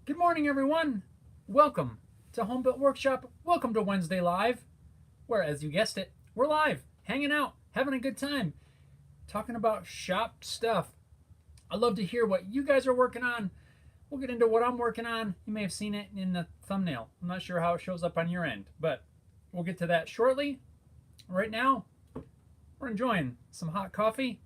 Good morning, everyone. Welcome to Home Built Workshop. Welcome to Wednesday Live, where, as you guessed it, we're live, hanging out, having a good time, talking about shop stuff. I'd love to hear what you guys are working on. We'll get into what I'm working on. You may have seen it in the thumbnail. I'm not sure how it shows up on your end, but we'll get to that shortly. Right now, we're enjoying some hot coffee,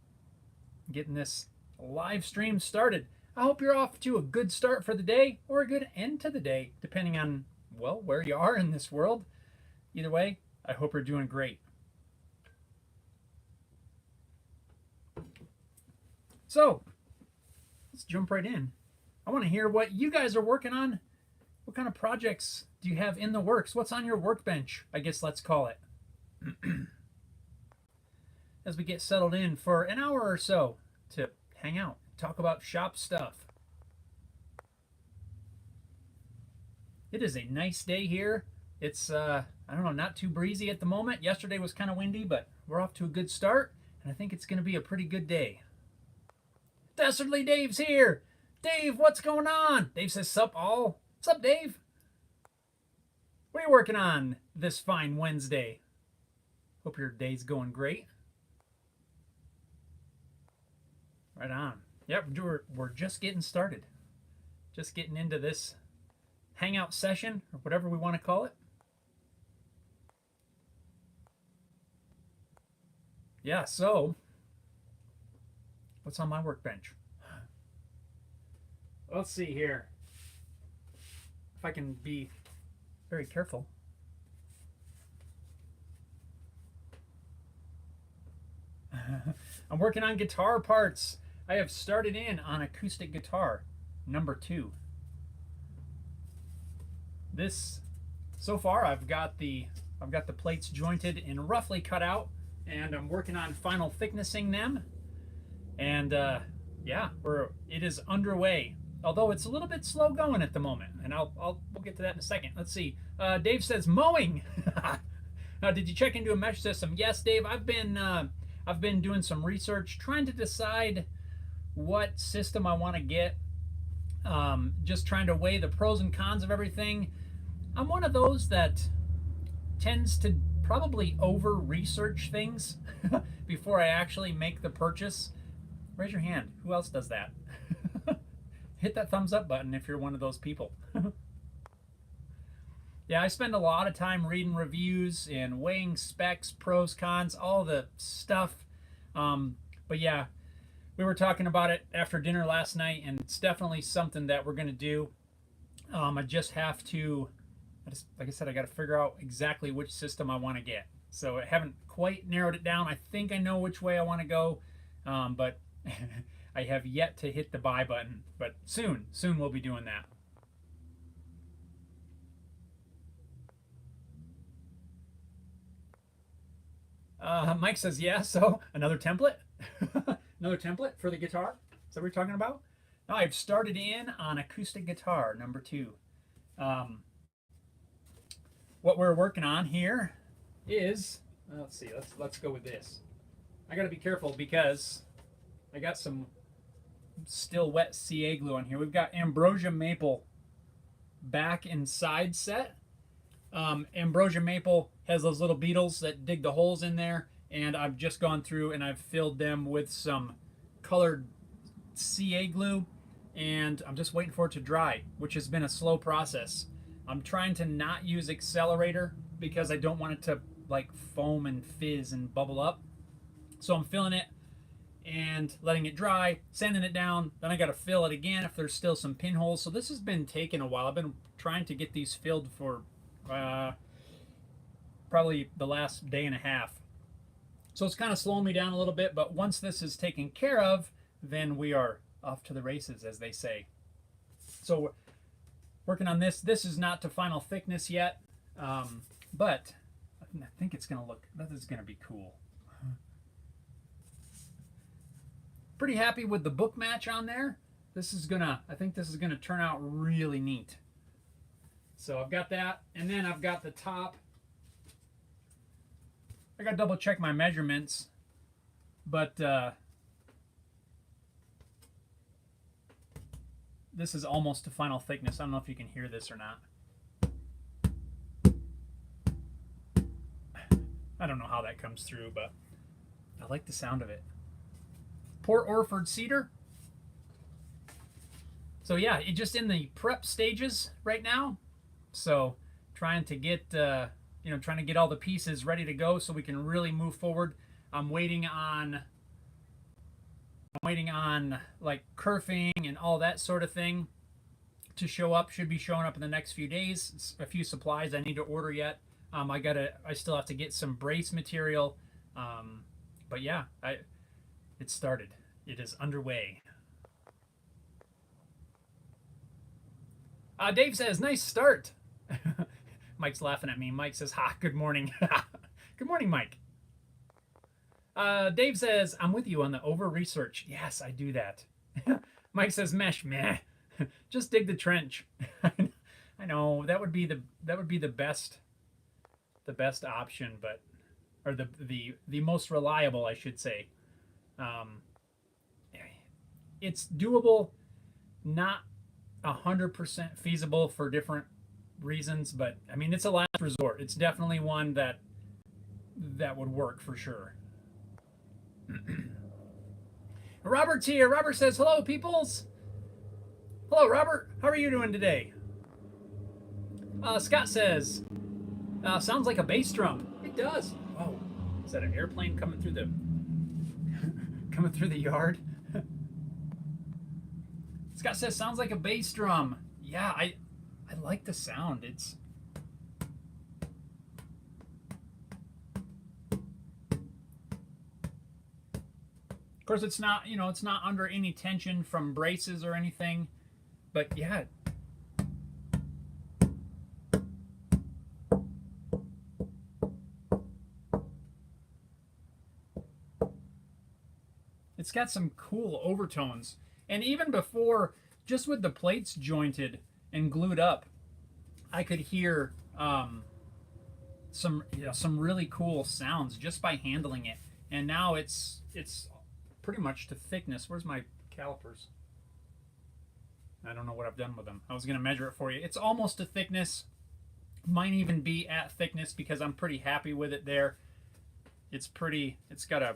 getting this live stream started. I hope you're off to a good start for the day or a good end to the day, depending on, well, where you are in this world. Either way, I hope you're doing great. So, let's jump right in. I want to hear what you guys are working on. What kind of projects do you have in the works? What's on your workbench, I guess let's call it. As we get settled in for an hour or so to hang out, talk about shop stuff. It is a nice day here. It's, I don't know, not too breezy at the moment. Yesterday was kind of windy, but we're off to a good start, and I think it's going to be a pretty good day. Dastardly Dave's here. Dave, what's going on? Dave says, sup all. Sup, Dave? What are you working on this fine Wednesday? Hope your day's going great. Right on. Yep, we're just getting started. Just getting into this hangout session, or whatever we want to call it. Yeah, so what's on my workbench? Let's see here. If I can be very careful. I'm working on guitar parts. I have started in on acoustic guitar number 2. This, so far, I've got the plates jointed and roughly cut out, and I'm working on final thicknessing them. And yeah, it is underway. Although it's a little bit slow going at the moment, and we'll get to that in a second. Let's see. Dave says mowing. Did you check into a mesh system? Yes, Dave. I've been doing some research, trying to decide what system I want to get. Just trying to weigh the pros and cons of everything. I'm one of those that tends to probably over research things before I actually make the purchase. Raise your hand. Who else does that? Hit that thumbs up button if you're one of those people. Yeah, I spend a lot of time reading reviews and weighing specs, pros, cons, all the stuff. But yeah, we were talking about it after dinner last night, and it's definitely something that we're going to do. I just have to, like I said, I got to figure out exactly which system I want to get. So I haven't quite narrowed it down. I think I know which way I want to go, but I have yet to hit the buy button. But soon we'll be doing that. Mike says, yeah, so another template? Another template for the guitar? Is that what we're talking about? No, I've started in on acoustic guitar, number 2. What we're working on here is, let's see, let's go with this. I got to be careful because I got some still wet CA glue on here. We've got ambrosia maple back and side set. Ambrosia maple has those little beetles that dig the holes in there, and I've just gone through and I've filled them with some colored CA glue, and I'm just waiting for it to dry, which has been a slow process. I'm trying to not use accelerator because I don't want it to like foam and fizz and bubble up. So I'm filling it and letting it dry, sanding it down, then I got to fill it again if there's still some pinholes. So this has been taking a while. I've been trying to get these filled for probably the last day and a half. So it's kind of slowing me down a little bit, but once this is taken care of, then we are off to the races, as they say. So working on this. This is not to final thickness yet, but I think it's going to look, that is going to be cool. Pretty happy with the book match on there. This is gonna, I think this is gonna turn out really neat. So I've got that, and then I've got the top. I gotta double check my measurements, but this is almost to final thickness. I don't know if you can hear this or not. I don't know how that comes through, but I like the sound of it. Port Orford cedar. So yeah, it just in the prep stages right now. So trying to get trying to get all the pieces ready to go so we can really move forward. I'm waiting on like kerfing and all that sort of thing to show up. Should be showing up in the next few days. It's a few supplies I need to order yet. I still have to get some brace material. But yeah, it started. It is underway. Dave says, nice start. Mike's laughing at me. Mike says, ha, good morning. Good morning, Mike. Dave says, I'm with you on the over-research. Yes, I do that. Mike says, mesh, meh. Just dig the trench. I know, that would be the best option, but or the most reliable, I should say. It's doable, not 100% feasible for different reasons, but I mean, it's a last resort. It's definitely one that would work for sure. Robert's here. Robert says, hello, peoples. Hello, Robert. How are you doing today? Scott says, sounds like a bass drum. It does. Whoa. Is that an airplane coming through the yard? Scott says, sounds like a bass drum. Yeah, I like the sound. It's of course it's not, it's not under any tension from braces or anything, but yeah. It's got some cool overtones. And even before, just with the plates jointed and glued up, I could hear some really cool sounds just by handling it. And now it's pretty much to thickness. Where's my calipers? I don't know what I've done with them. I was going to measure it for you. It's almost to thickness. Might even be at thickness because I'm pretty happy with it there. It's got a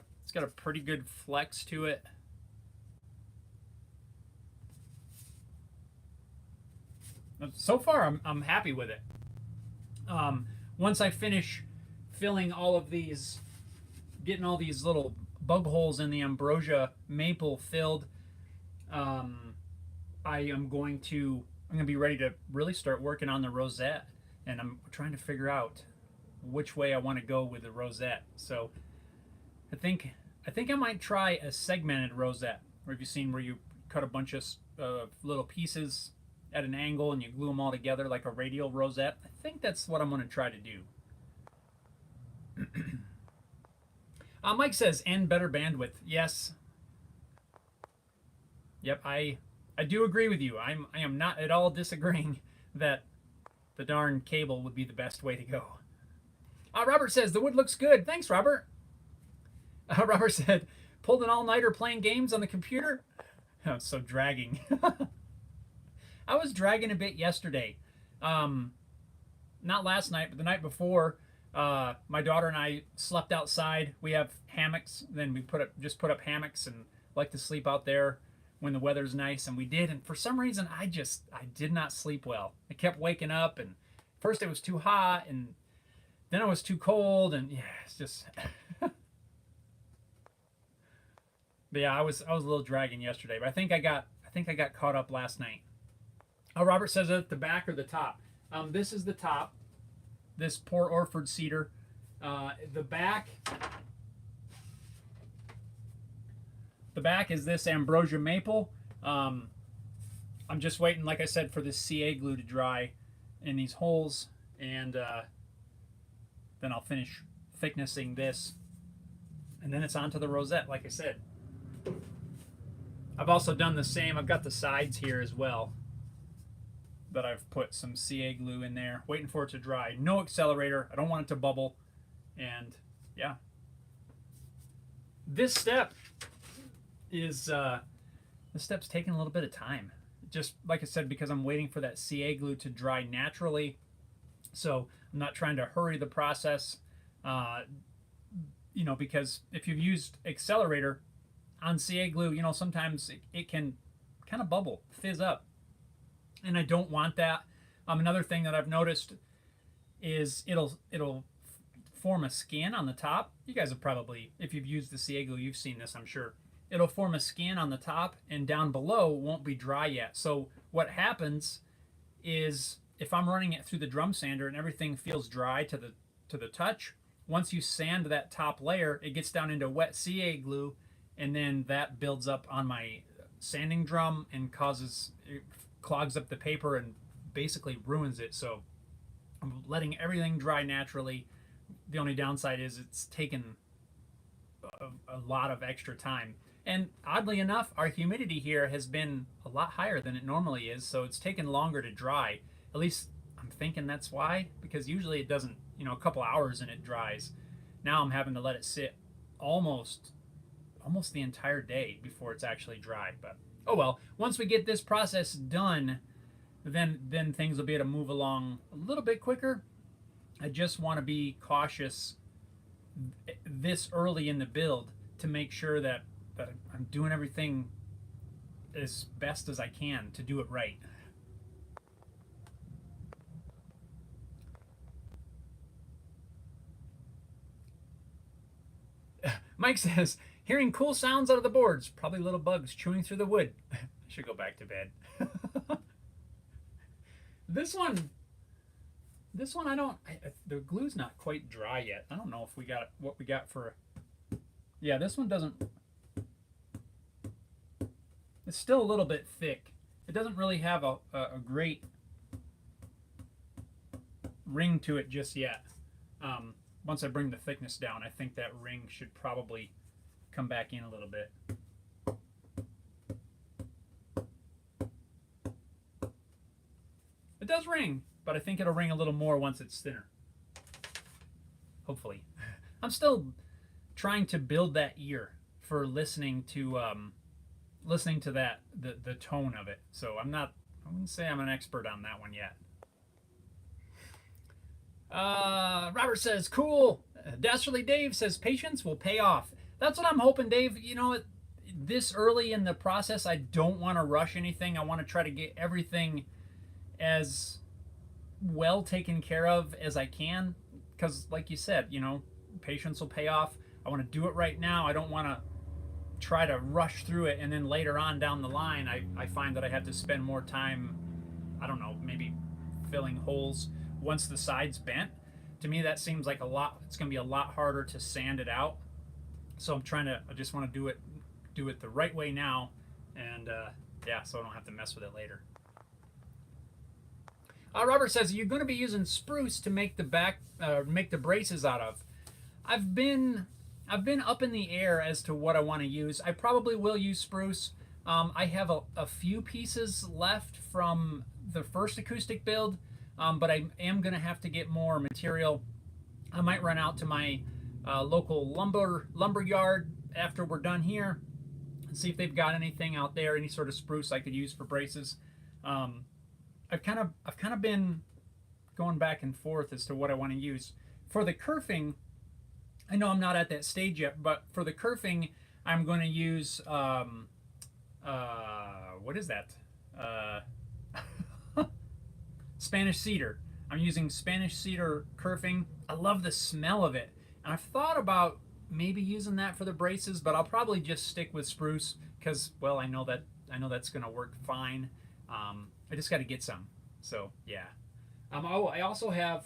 pretty good flex to it. So far, I'm happy with it. Once I finish filling all of these, getting all these little bug holes in the ambrosia maple filled, I'm going to be ready to really start working on the rosette, and I'm trying to figure out which way I want to go with the rosette. So I think I might try a segmented rosette. Or have you seen where you cut a bunch of little pieces at an angle and you glue them all together like a radial rosette? I think that's what I'm going to try to do. Mike says, and better bandwidth. Yes. Yep, I do agree with you. I am not at all disagreeing that the darn cable would be the best way to go. Robert says, the wood looks good. Thanks, Robert. Robert said, pulled an all-nighter playing games on the computer? Oh, so dragging. I was dragging a bit yesterday. Not last night, but the night before. My daughter and I slept outside. We have hammocks. Then we just put up hammocks and like to sleep out there when the weather's nice. And we did. And for some reason, I did not sleep well. I kept waking up, and first it was too hot, and then it was too cold, and yeah, it's just. But yeah, I was a little dragging yesterday, but I think I got caught up last night. Robert says at the back or the top. This is the top. This Port Orford cedar. The back is this ambrosia maple. I'm just waiting, like I said, for this CA glue to dry in these holes, and then I'll finish thicknessing this, and then it's onto the rosette, like I said. I've also done the same. I've got the sides here as well that I've put some CA glue in there, waiting for it to dry. No accelerator. I don't want it to bubble. And yeah, this step is this step's taking a little bit of time. just like I said, because I'm waiting for that CA glue to dry naturally. So I'm not trying to hurry the process, because if you've used accelerator on CA glue, sometimes it can kind of bubble, fizz up, and I don't want that. Another thing that I've noticed is it'll form a skin on the top. You guys have probably, if you've used the CA glue, you've seen this, I'm sure. It'll form a skin on the top, and down below won't be dry yet. So what happens is, if I'm running it through the drum sander and everything feels dry to the touch, once you sand that top layer, it gets down into wet CA glue, and then that builds up on my sanding drum and it clogs up the paper and basically ruins it. So I'm letting everything dry naturally. The only downside is it's taken a lot of extra time. And oddly enough, our humidity here has been a lot higher than it normally is, so it's taken longer to dry. At least I'm thinking that's why, because usually it doesn't, a couple hours and it dries. Now I'm having to let it sit almost the entire day before it's actually dry. But oh well, once we get this process done, then things will be able to move along a little bit quicker. I just want to be cautious this early in the build to make sure that I'm doing everything as best as I can to do it right. Mike says, hearing cool sounds out of the boards, probably little bugs chewing through the wood. I should go back to bed. This one the glue's not quite dry yet. I don't know if we got what we got for. Yeah, this one doesn't. It's still a little bit thick. It doesn't really have a great ring to it just yet. Once I bring the thickness down, I think that ring should probably come back in a little bit. It does ring, but I think it'll ring a little more once it's thinner. Hopefully. I'm still trying to build that ear for listening to that the tone of it. So I wouldn't say I'm an expert on that one yet. Robert says, cool. Dastardly Dave says, patience will pay off. That's what I'm hoping, Dave. This early in the process, I don't want to rush anything. I want to try to get everything as well taken care of as I can. Because, like you said, patience will pay off. I want to do it right now. I don't want to try to rush through it, and then later on down the line, I find that I have to spend more time, I don't know, maybe filling holes once the side's bent. To me, that seems like it's going to be a lot harder to sand it out. So I just want to do it the right way now, and so I don't have to mess with it later. Robert says, you're going to be using spruce to make the braces out of. I've been up in the air as to what I want to use. I probably will use spruce. I have a few pieces left from the first acoustic build, but I am going to have to get more material. I might run out to my local lumber yard after we're done here and see if they've got anything out there, any sort of spruce I could use for braces. I've kind of been going back and forth as to what I want to use for the kerfing. I know I'm not at that stage yet, but for the kerfing, I'm going to use what is that? Spanish cedar. I'm using Spanish cedar kerfing. I love the smell of it, and I've thought about maybe using that for the braces, but I'll probably just stick with spruce because, well, I know that's going to work fine. I just got to get some. So yeah. I also have.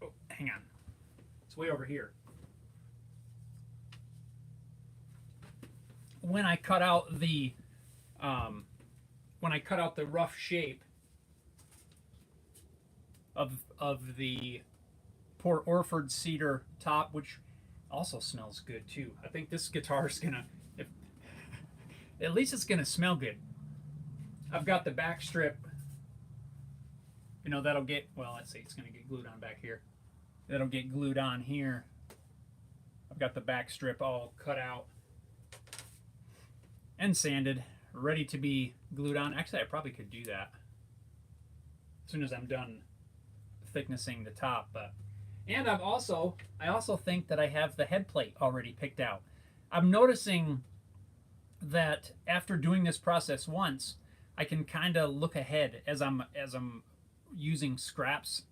Oh, hang on. It's way over here. When I cut out the rough shape of the Port Orford cedar top, which also smells good too. I think this guitar is gonna, at least it's gonna smell good. I've got the back strip. That'll get, well, let's see, it's gonna get glued on back here. That'll get glued on here. I've got the back strip all cut out and sanded ready to be glued on. Actually, I probably could do that as soon as I'm done thicknessing the top. But and I also think that I have the head plate already picked out. I'm noticing that after doing this process once, I can kind of look ahead as I'm using scraps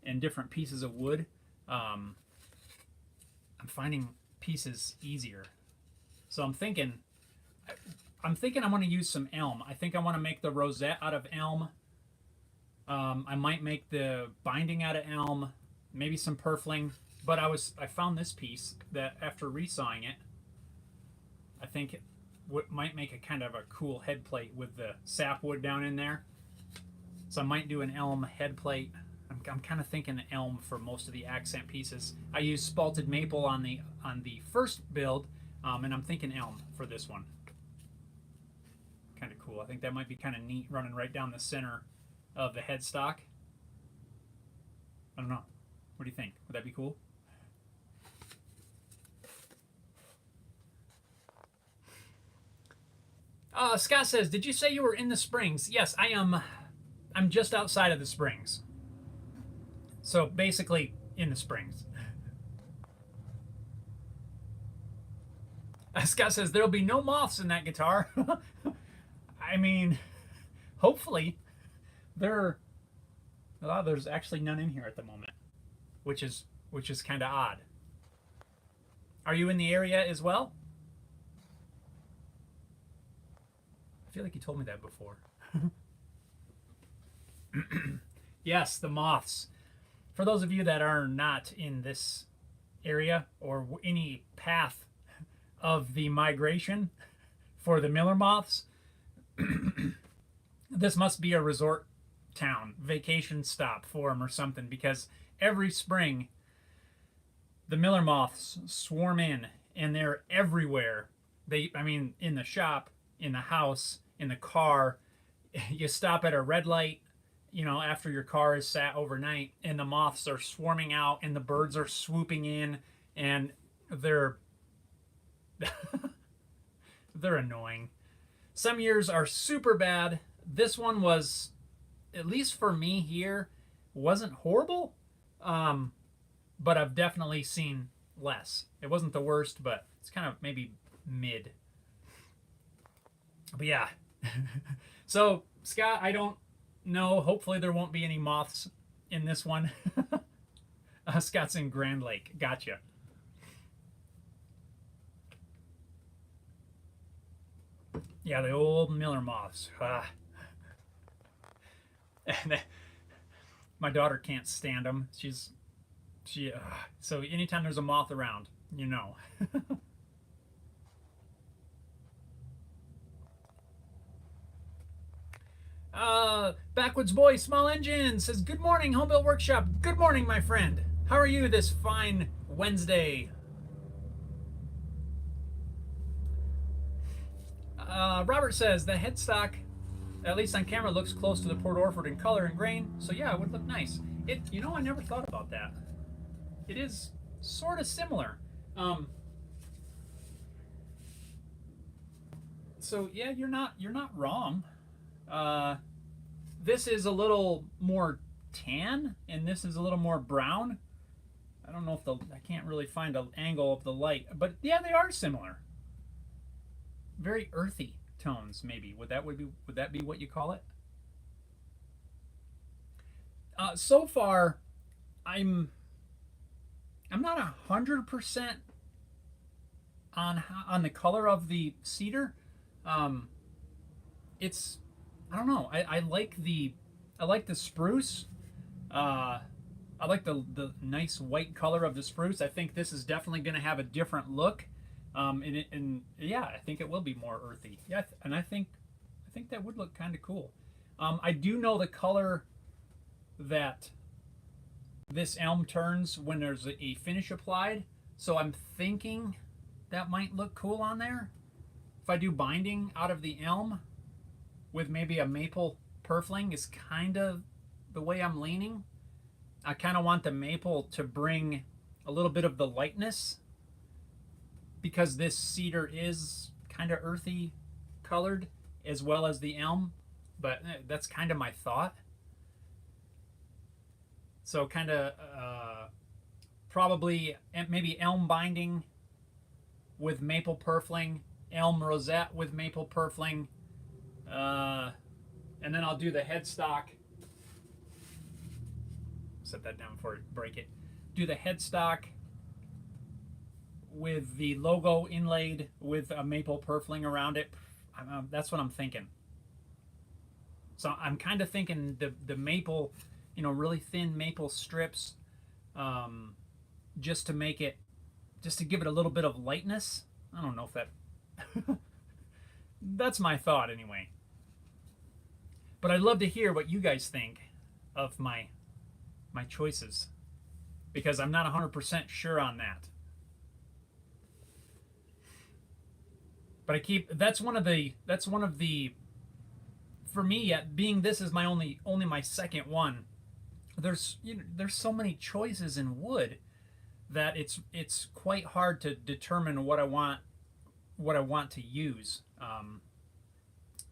and different pieces of wood. I'm finding pieces easier. So I'm thinking I want to use some elm. I think I want to make the rosette out of elm. I might make the binding out of elm, maybe some purfling. But I found this piece that after resawing it, I think it might make a kind of a cool head plate with the sapwood down in there. So I might do an elm head plate. I'm kind of thinking elm for most of the accent pieces. I used spalted maple on the first build, and I'm thinking elm for this one. Kind of cool. I think that might be kind of neat, running right down the center of the headstock. I don't know. What do you think? Would that be cool? Scott says, did you say you were in the Springs? Yes, I am. I'm just outside of the Springs. So basically in the Springs. Scott says, there'll be no moths in that guitar. I mean, hopefully. There's actually none in here at the moment, which is kind of odd. Are you in the area as well? I feel like you told me that before. Yes, the moths. For those of you that are not in this area or any path of the migration for the Miller moths, this must be a resort town, vacation stop for them or something, because every spring the Miller moths swarm in and they're everywhere. In the shop, in the house, in the car. You stop at a red light, after your car is sat overnight, and the moths are swarming out and the birds are swooping in, and they're they're annoying. Some years are super bad. This one was, at least for me here, wasn't horrible, but I've definitely seen less. It wasn't the worst, but it's kind of maybe mid. But yeah. So, Scott, I don't know. Hopefully there won't be any moths in this one. Scott's in Grand Lake. Gotcha. Yeah, the old Miller moths. My daughter can't stand them. So anytime there's a moth around, Backwoods Boy Small Engine says, good morning, Homebuilt Workshop. Good morning, my friend. How are you this fine Wednesday? Robert says, the headstock, at least on camera, looks close to the Port Orford in color and grain. So yeah, it would look nice. I never thought about that. It is sort of similar. So yeah, you're not wrong. This is a little more tan, and this is a little more brown. I don't know if I can't really find an angle of the light, but yeah, they are similar. Very earthy tones, maybe. Would that be what you call it? So far, I'm not 100% on the color of the cedar. It's, I don't know. I like the spruce. I like the nice white color of the spruce. I think this is definitely going to have a different look. And yeah, I think it will be more earthy. Yeah, and I think that would look kind of cool. I do know the color that this elm turns when there's a finish applied, so I'm thinking that might look cool on there. If I do binding out of the elm with maybe a maple purfling is kind of the way I'm leaning. I kind of want the maple to bring a little bit of the lightness, because this cedar is kind of earthy colored, as well as the elm, but that's kind of my thought. So kind of probably maybe elm binding with maple purfling, elm rosette with maple purfling, and then I'll do the headstock. Set that down before I break it. Do the headstock with the logo inlaid with a maple purfling around it. That's what I'm thinking. So I'm kind of thinking the maple, really thin maple strips, just to make it, just to give it a little bit of lightness. I don't know if that, that's my thought anyway. But I'd love to hear what you guys think of my choices, because I'm not 100% sure on that. But that's one of the for me, being this is my only my second one, there's so many choices in wood that it's quite hard to determine what I want to use.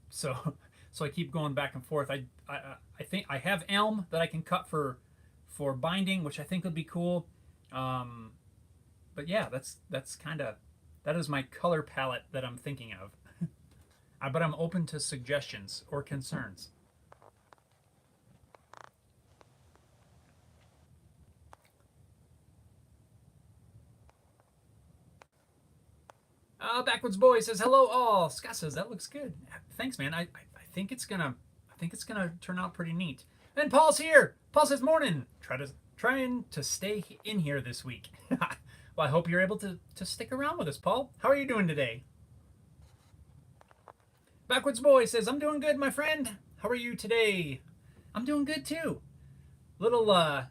So I keep going back and forth. I think I have elm that I can cut for binding, which I think would be cool. But yeah, that is my color palette that I'm thinking of. But I'm open to suggestions or concerns. Backwoods Boy says hello all. Scott says that looks good. Thanks, man. I think it's gonna turn out pretty neat. And Paul's here. Paul says morning. Trying to stay in here this week. Well, I hope you're able to stick around with us, Paul. How are you doing today? Backwoods Boy says, I'm doing good, my friend. How are you today? I'm doing good, too. Little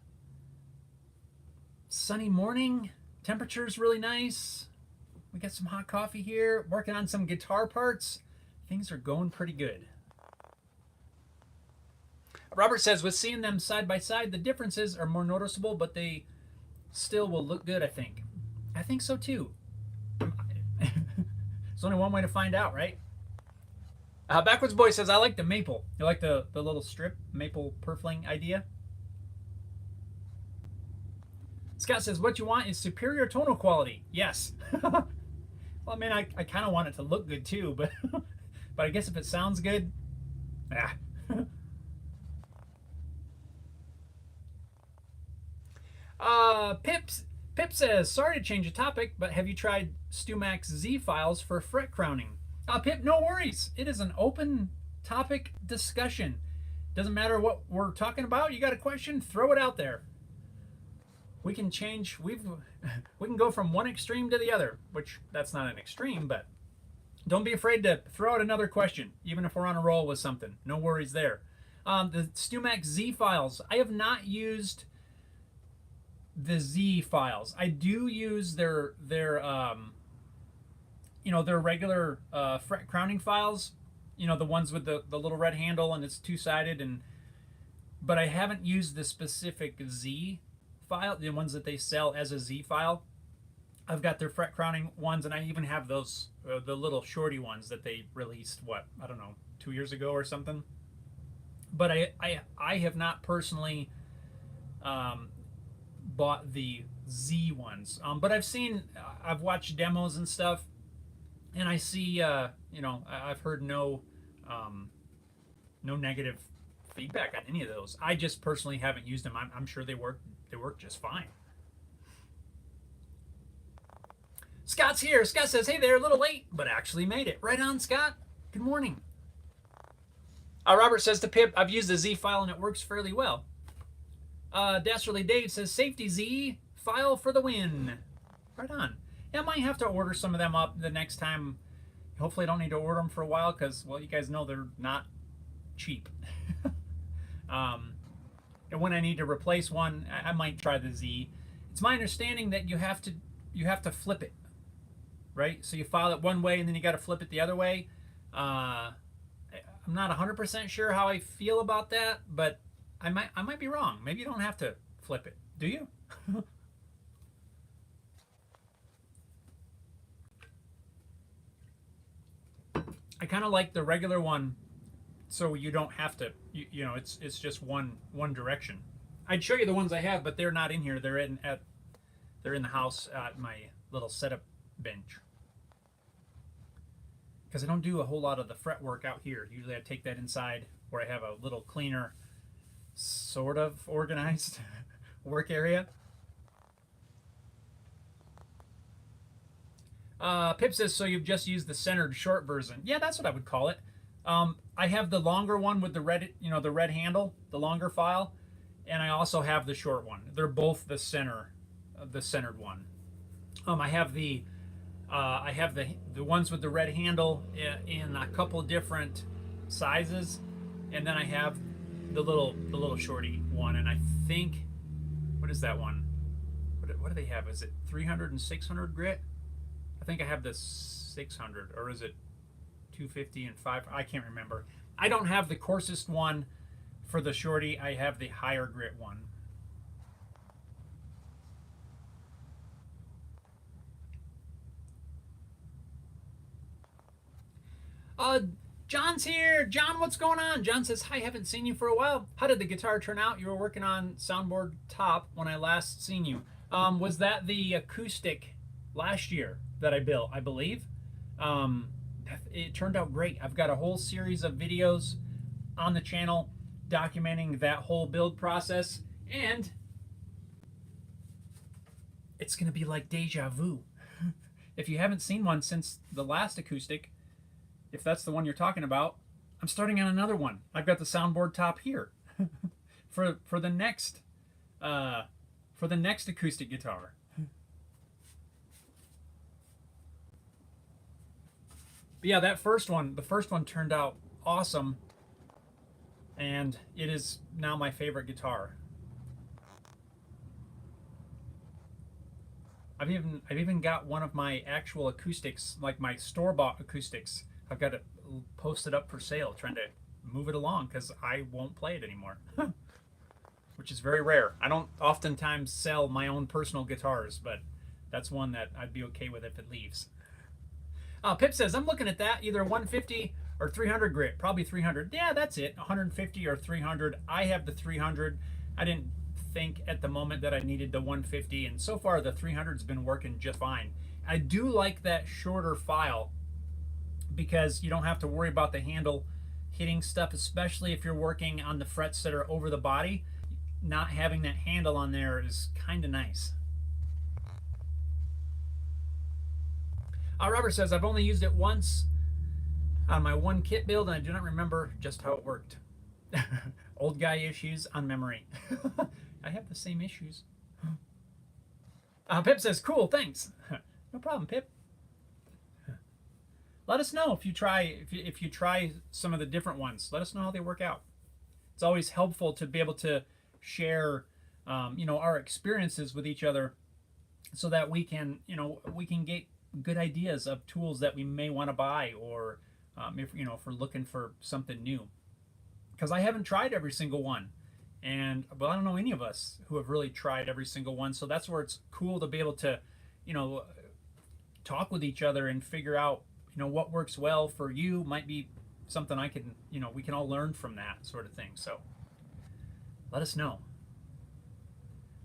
sunny morning. Temperature's really nice. We got some hot coffee here. Working on some guitar parts. Things are going pretty good. Robert says, with seeing them side by side, the differences are more noticeable, but they still will look good, I think. I think so, too. There's only one way to find out, right? Backwoods Boy says, I like the maple. You like the little strip maple purfling idea? Scott says, what you want is superior tonal quality. Yes. Well, I mean, I kind of want it to look good too, but but I guess if it sounds good, ah. Pip says, sorry to change the topic, but have you tried StewMax Z files for fret crowning? Pip, no worries. It is an open topic discussion. Doesn't matter what we're talking about. You got a question? Throw it out there. We can change. We can go from one extreme to the other, which that's not an extreme, but don't be afraid to throw out another question, even if we're on a roll with something. No worries there. The StewMax Z files. I have not used the Z files. I do use their regular fret crowning files, the ones with the little red handle and it's two-sided, but I haven't used the specific Z file, the ones that they sell as a Z file. I've got their fret crowning ones, and I even have those, the little shorty ones that they released, I don't know, 2 years ago or something. But I have not personally bought the Z ones. But I've watched demos and stuff, and I see, I've heard no negative feedback on any of those. I just personally haven't used them. I'm sure they work just fine. Scott's here. Scott says, hey there, a little late, but actually made it. Right on, Scott. Good morning. Robert says to Pip, I've used the Z file and it works fairly well. Dastardly Dave says, safety Z file for the win. Right on. Yeah, I might have to order some of them up the next time. Hopefully I don't need to order them for a while because, well, you guys know they're not cheap. And when I need to replace one, I might try the Z. It's my understanding that you have to flip it, right? So you file it one way and then you got to flip it the other way. I'm not 100% sure how I feel about that, but I might be wrong. Maybe you don't have to flip it. Do you? I kind of like the regular one, so you don't have to. You know, it's just one direction. I'd show you the ones I have, but they're not in here. They're in the house at my little setup bench. Because I don't do a whole lot of the fret work out here. Usually I take that inside where I have a little cleaner, sort of organized work area. Pip says, so you've just used the centered short version. Yeah, that's what I would call it. I have the longer one with the red, the red handle, the longer file, and I also have the short one. They're both the centered one. I have the ones with the red handle in a couple different sizes, and then I have the little shorty one. And I think, what is that one? What do they have? Is it 300 and 600 grit? I think I have the 600, or is it 250 and 5? I can't remember. I don't have the coarsest one for the shorty. I have the higher grit one. John's here. John, what's going on? John says, hi, haven't seen you for a while. How did the guitar turn out? You were working on soundboard top when I last seen you. Was that the acoustic last year that I built, I believe? It turned out great. I've got a whole series of videos on the channel documenting that whole build process, and it's going to be like deja vu. If you haven't seen one since the last acoustic, if that's the one you're talking about, I'm starting on another one. I've got the soundboard top here for the next acoustic guitar. But yeah, the first one turned out awesome, and it is now my favorite guitar. I've even got one of my actual acoustics, like my store-bought acoustics. I've got it posted up for sale, trying to move it along because I won't play it anymore, which is very rare. I don't oftentimes sell my own personal guitars, but that's one that I'd be okay with if it leaves. Pip says, I'm looking at that, either 150 or 300 grit, probably 300. Yeah, that's it, 150 or 300. I have the 300. I didn't think at the moment that I needed the 150, and so far the 300's been working just fine. I do like that shorter file because you don't have to worry about the handle hitting stuff, especially if you're working on the frets that are over the body. Not having that handle on there is kind of nice. Robert says, I've only used it once on my one kit build, and I do not remember just how it worked. Old guy issues on memory. I have the same issues. Pip says, cool, thanks. No problem, Pip. Let us know if you try some of the different ones. Let us know how they work out. It's always helpful to be able to share our experiences with each other, so that we can get good ideas of tools that we may want to buy, or if we're looking for something new. Because I haven't tried every single one, and I don't know any of us who have really tried every single one. So that's where it's cool to be able to talk with each other and figure out what works well for you. Might be something I can we can all learn from, that sort of thing. So let us know.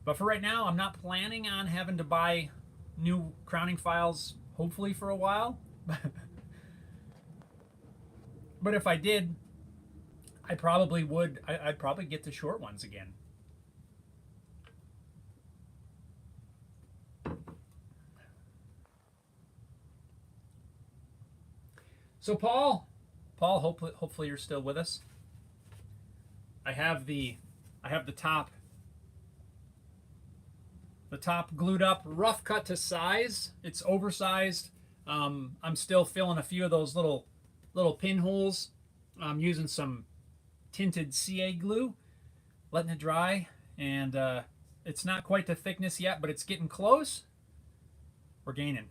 But for right now, I'm not planning on having to buy new crowning files, hopefully, for a while. But if I did, I probably would. I'd probably get the short ones again. So Paul, hopefully you're still with us. I have the top glued up, rough cut to size. It's oversized. I'm still filling a few of those little pinholes. I'm using some tinted CA glue, letting it dry, and it's not quite the thickness yet, but it's getting close. We're gaining.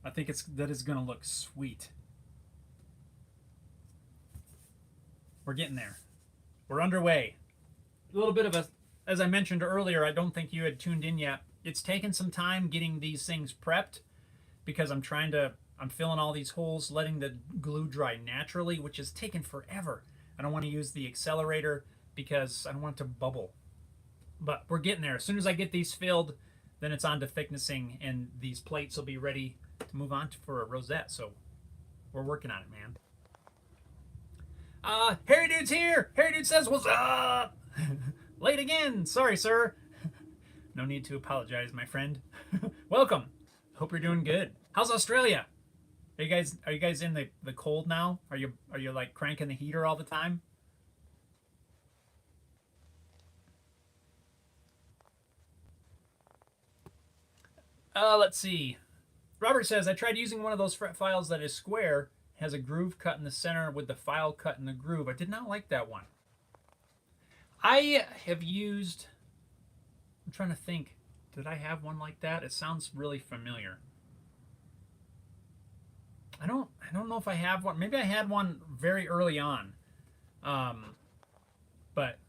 I think that is going to look sweet. We're getting there. We're underway. A little bit of as I mentioned earlier, I don't think you had tuned in yet. It's taken some time getting these things prepped, because I'm trying to I'm filling all these holes, letting the glue dry naturally, which is taking forever. I don't want to use the accelerator because I don't want it to bubble. But we're getting there. As soon as I get these filled, then it's on to thicknessing, and these plates will be ready to move on for a rosette. So we're working on it, man. Harry Dude's here. Harry Dude says, "What's up?" Late again. Sorry, sir. No need to apologize, my friend. Welcome. Hope you're doing good. How's Australia? Are you guys in the cold now? Are you like cranking the heater all the time? Let's see. Robert says, I tried using one of those fret files that is square, has a groove cut in the center with the file cut in the groove. I did not like that one. I have used, I'm trying to think, did I have one like that? It sounds really familiar. I don't know if I have one. Maybe I had one very early on. But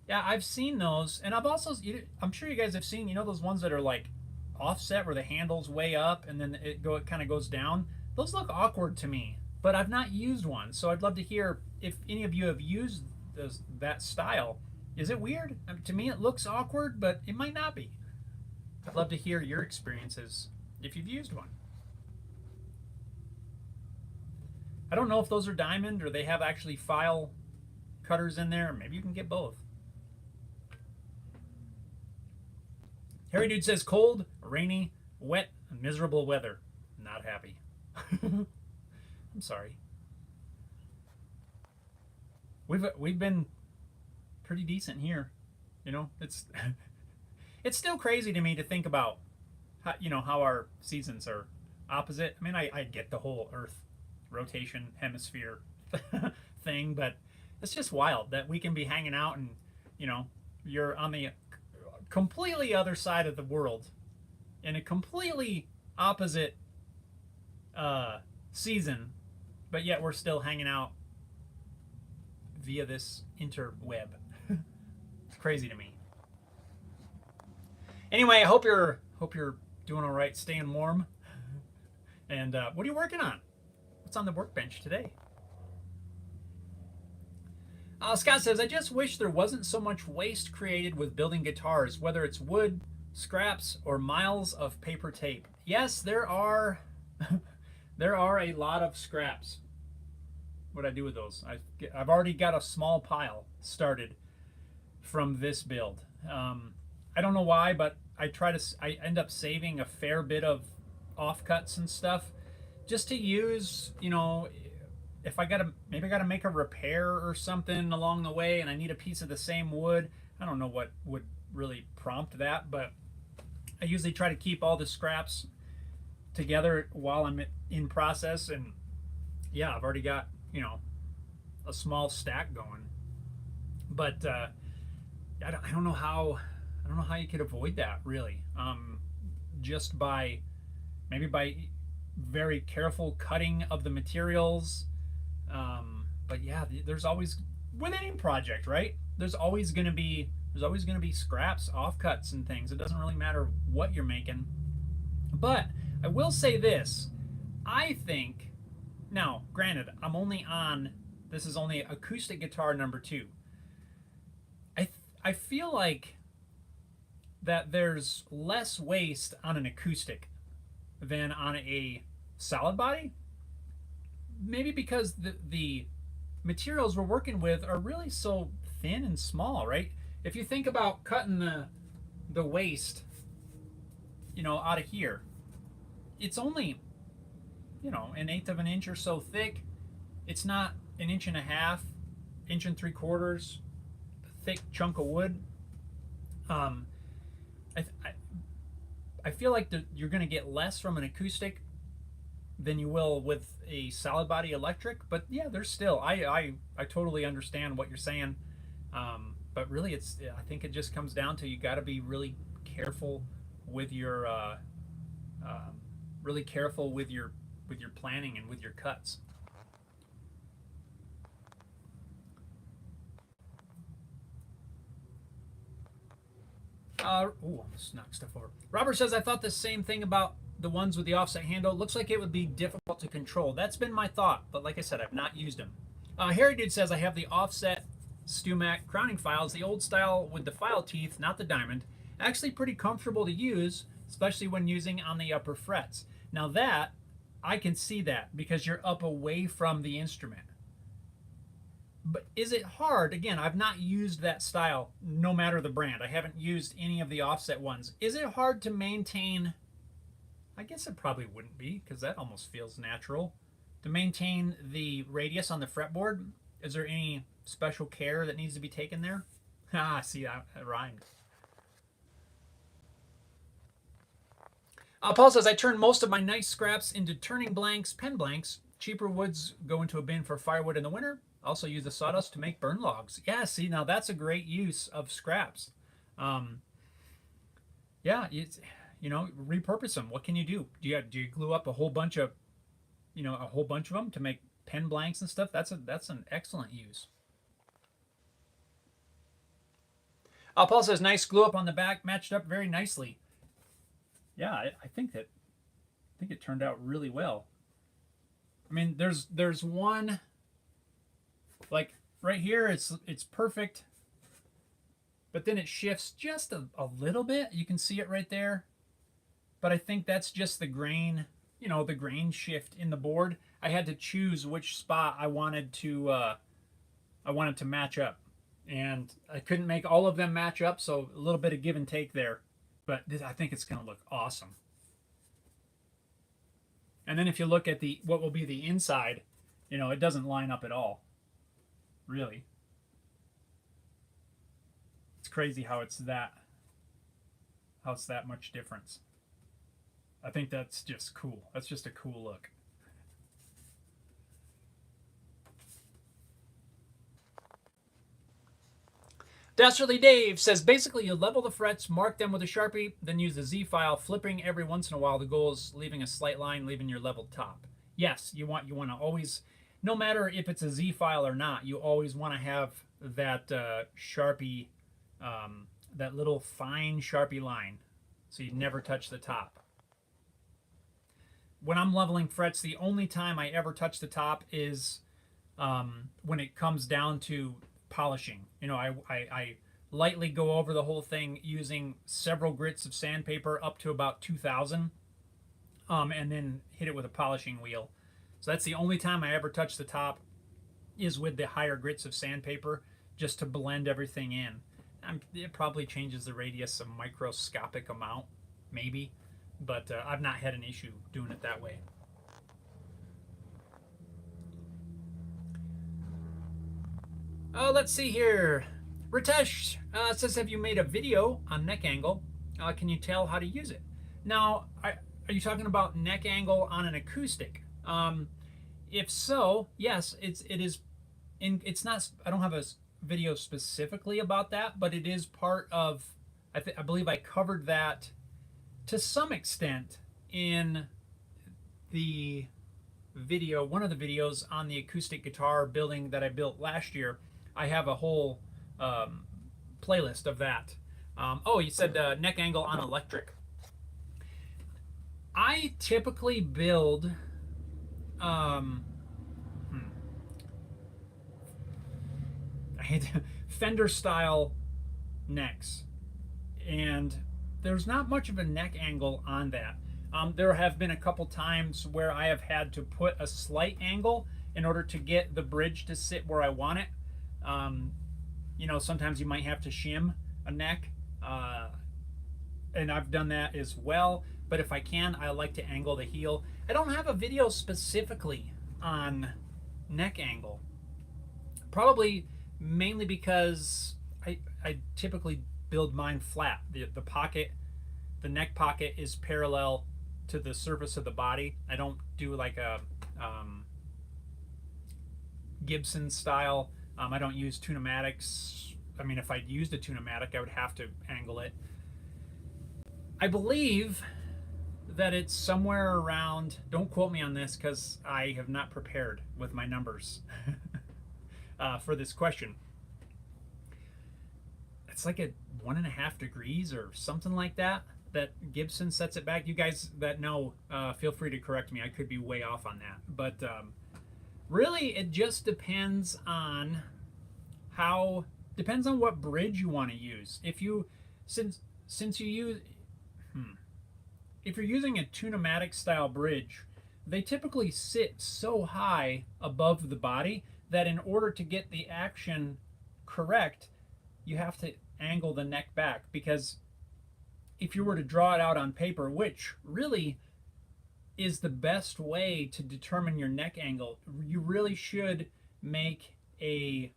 yeah, I've seen those, and I've also, I'm sure you guys have seen, those ones that are like offset where the handle's way up and then it kind of goes down. Those look awkward to me, but I've not used one, so I'd love to hear if any of you have used that style. Is it weird? To me, it looks awkward, but it might not be. I'd love to hear your experiences if you've used one. I don't know if those are diamond or they have actually file cutters in there. Maybe you can get both. Harry Dude says cold, rainy, wet, miserable weather. Not happy. I'm sorry. We've been pretty decent here. It's it's still crazy to me to think about how our seasons are opposite. I mean, I get the whole Earth rotation hemisphere thing, but it's just wild that we can be hanging out and you're on the completely other side of the world in a completely opposite season, but yet we're still hanging out via this interweb. It's crazy to me. Anyway, I hope you're doing all right, staying warm. And what are you working on? What's on the workbench today? Scott says, I just wish there wasn't so much waste created with building guitars, whether it's wood, scraps, or miles of paper tape. Yes, there are there are a lot of scraps. What do I do with those? I've already got a small pile started from this build. I don't know why, but I end up saving a fair bit of offcuts and stuff just to use, if maybe I gotta make a repair or something along the way and I need a piece of the same wood. I don't know what would really prompt that, but I usually try to keep all the scraps together while I'm in process. And yeah, I've already got, a small stack going. But I don't know how you could avoid that really. Just by very careful cutting of the materials. But yeah, there's always, with any project, right? There's always gonna be scraps, offcuts, and things. It doesn't really matter what you're making. But I will say this: I think, now, granted, this is only acoustic guitar number 2. I feel like that there's less waste on an acoustic than on a solid body. Maybe because the materials we're working with are really so thin and small, right? If you think about cutting the waste, out of here, it's only, an eighth of an inch or so thick. It's not an inch and a half, inch and 3/4 thick chunk of wood. I feel like you're going to get less from an acoustic than you will with a solid body electric. But yeah, there's still, I totally understand what you're saying. But really, I think it just comes down to, you got to be really careful with your planning and with your cuts. Almost knocked stuff over. Robert says, I thought the same thing about the ones with the offset handle. Looks like it would be difficult difficult to control. That's been my thought, but like I said, I've not used them. Harry Dude says, I have the offset StewMac crowning files, the old style with the file teeth, not the diamond. Actually pretty comfortable to use, especially when using on the upper frets. Now that, I can see that because you're up away from the instrument. But is it hard? Again, I've not used that style, no matter the brand. I haven't used any of the offset ones. Is it hard to maintain? I guess it probably wouldn't be, because that almost feels natural. To maintain the radius on the fretboard, is there any special care that needs to be taken there? Ah, see, that rhymed. Paul says, I turn most of my nice scraps into turning blanks, pen blanks. Cheaper woods go into a bin for firewood in the winter. Also use the sawdust to make burn logs. Yeah, see, now that's a great use of scraps. Yeah, you know, repurpose them. What can you do? Do you glue up a whole bunch of, you know, a whole bunch of them to make pen blanks and stuff? That's an excellent use. Paul says, nice glue up on the back, matched up very nicely. Yeah, I think it turned out really well. I mean, there's one, like right here, it's perfect, but then it shifts just a little bit. You can see it right there, but I think that's just the grain, you know, the grain shift in the board. I had to choose which spot I wanted to match up, and I couldn't make all of them match up, so a little bit of give and take there. But I think it's going to look awesome. And then if you look at what will be the inside, you know, it doesn't line up at all. Really. It's crazy how it's that much difference. I think that's just cool. That's just a cool look. Dastardly Dave says, basically you level the frets, mark them with a Sharpie, then use the Z file, flipping every once in a while. The goal is leaving a slight line, leaving your leveled top. Yes, you want to always, no matter if it's a Z file or not, you always want to have that Sharpie, that little fine Sharpie line, so you never touch the top. When I'm leveling frets, the only time I ever touch the top is when it comes down to polishing. You know, I lightly go over the whole thing using several grits of sandpaper up to about 2,000, and then hit it with a polishing wheel. So that's the only time I ever touch the top, is with the higher grits of sandpaper, just to blend everything in. It probably changes the radius a microscopic amount, maybe, but I've not had an issue doing it that way. Let's see here. Ritesh says, have you made a video on neck angle? Can you tell how to use it? Now, are you talking about neck angle on an acoustic? If so, yes, it is. It's not. I don't have a video specifically about that, but it is part of. I believe I covered that to some extent in the video, one of the videos on the acoustic guitar building that I built last year. I have a whole playlist of that. Oh, you said neck angle on electric. I typically build Fender style necks, and there's not much of a neck angle on that. There have been a couple times where I have had to put a slight angle in order to get the bridge to sit where I want it. You know, sometimes you might have to shim a neck, and I've done that as well. But if I can, I like to angle the heel. I don't have a video specifically on neck angle. Probably mainly because I typically build mine flat. The pocket, the neck pocket is parallel to the surface of the body. I don't do like a Gibson style. I don't use tunematics. I mean, if I used a tunematic, I would have to angle it. I believe that it's somewhere around, don't quote me on this because I have not prepared with my numbers for this question. It's like at 1.5 degrees or something like that. Gibson sets it back. You guys that know, feel free to correct me. I could be way off on that. But really, it just depends on depends on what bridge you want to use. If you since you use if you're using a Tune-o-matic style bridge, they typically sit so high above the body that in order to get the action correct, you have to angle the neck back, because if you were to draw it out on paper, which really is the best way to determine your neck angle, you really should make a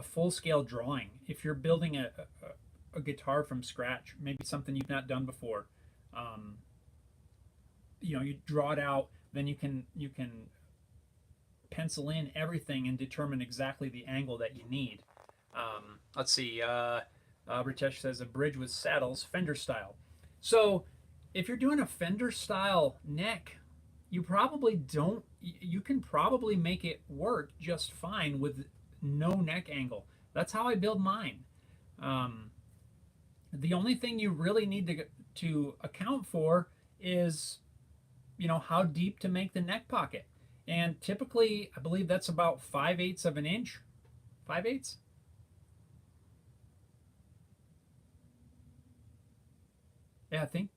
full-scale drawing. If you're building a guitar from scratch, maybe something you've not done before, you draw it out, then you can pencil in everything and determine exactly the angle that you need. Let's see. Ritesh says a bridge with saddles, Fender style. So if you're doing a Fender style neck, you can probably make it work just fine with no neck angle. That's how I build mine. The only thing you really need to account for is, how deep to make the neck pocket. And typically, I believe that's about 5/8 of an inch. 5/8? Yeah, I think.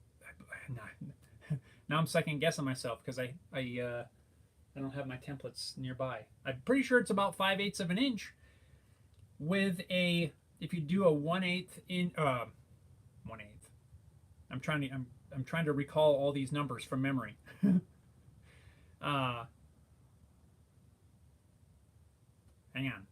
Now I'm second guessing myself because I don't have my templates nearby. I'm pretty sure it's about 5/8 of an inch. If you do a 1/8 in 1/8. I'm trying to recall all these numbers from memory. Hang on.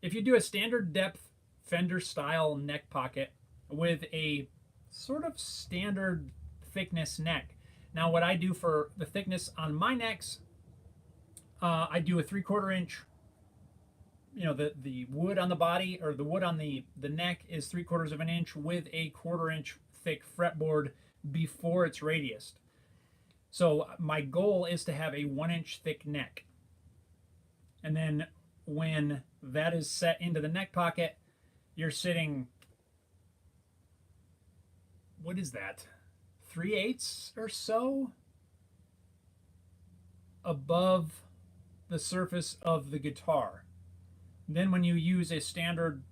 If you do a standard depth Fender style neck pocket with a sort of standard thickness neck. Now what I do for the thickness on my necks, I do a 3/4 inch. The wood on the body, or the wood on the neck, is 3/4 of an inch with a 1/4 inch thick fretboard before it's radiused. So my goal is to have a 1 inch thick neck. And then when that is set into the neck pocket, you're sitting, what is that, 3/8 or so above the surface of the guitar. Then when you use a standard,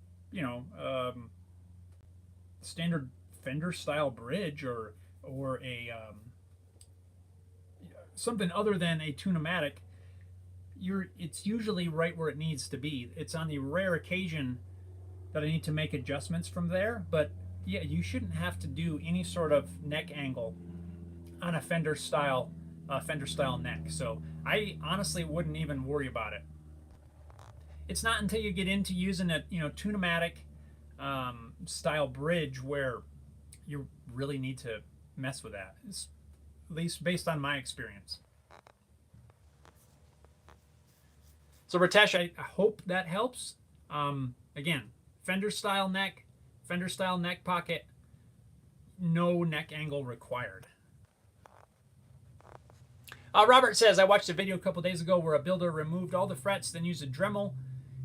standard Fender style bridge or a something other than a Tune-o-matic, it's usually right where it needs to be. It's on the rare occasion that I need to make adjustments from there, but yeah, you shouldn't have to do any sort of neck angle on a Fender style neck. So I honestly wouldn't even worry about it. It's not until you get into using a Tune-o-matic style bridge where you really need to mess with that. It's, at least based on my experience. So Ritesh, I hope that helps. Again, Fender style neck pocket, no neck angle required. Robert says, I watched a video a couple days ago where a builder removed all the frets, then used a Dremel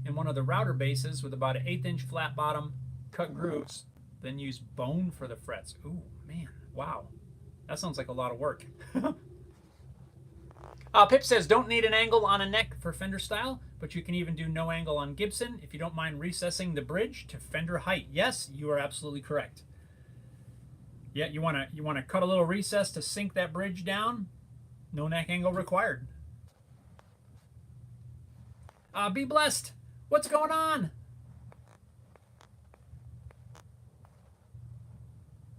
in one of the router bases with about an 1/8 inch flat bottom, cut grooves, then used bone for the frets. Ooh, man, wow. That sounds like a lot of work. Pip says, don't need an angle on a neck for Fender style, but you can even do no angle on Gibson if you don't mind recessing the bridge to Fender height. Yes, you are absolutely correct. Yeah, you want to cut a little recess to sink that bridge down. No neck angle required. Be blessed. What's going on?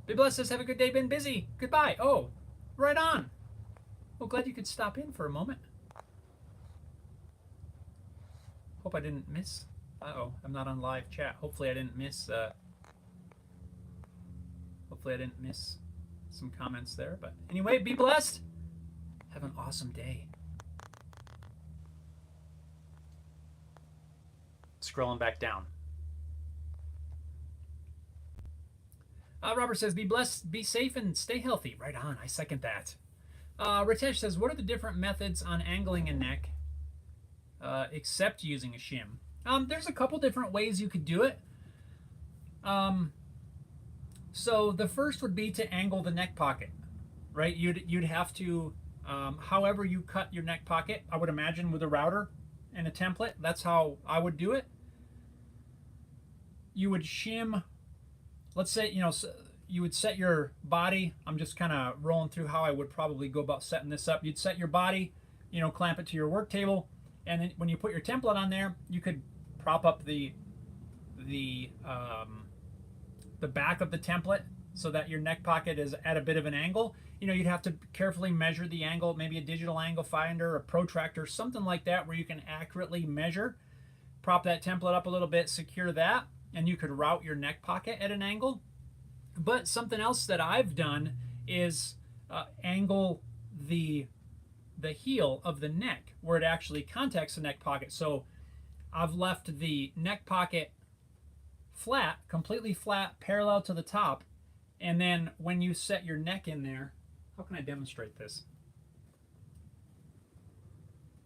Be blessed says, have a good day, been busy. Goodbye. Oh, right on. Well, glad you could stop in for a moment. Hope I didn't miss. Uh-oh, I'm not on live chat. Hopefully I didn't miss some comments there. But anyway, be blessed. Have an awesome day. Scrolling back down. Robert says, be blessed, be safe, and stay healthy. Right on. I second that. Ritesh says, what are the different methods on angling a neck except using a shim? There's a couple different ways you could do it. So the first would be to angle the neck pocket, right? You'd have to, however you cut your neck pocket, I would imagine with a router and a template, that's how I would do it. You would shim, let's say, you would set your body. I'm just kind of rolling through how I would probably go about setting this up. You'd set your body, clamp it to your work table, and then when you put your template on there, you could prop up the back of the template so that your neck pocket is at a bit of an angle. You'd have to carefully measure the angle, maybe a digital angle finder, a protractor, something like that, where you can accurately measure. Prop that template up a little bit, secure that, and you could route your neck pocket at an angle. But something else that I've done is angle the heel of the neck where it actually contacts the neck pocket. So I've left the neck pocket flat, completely flat, parallel to the top. And then when you set your neck in there, how can I demonstrate this?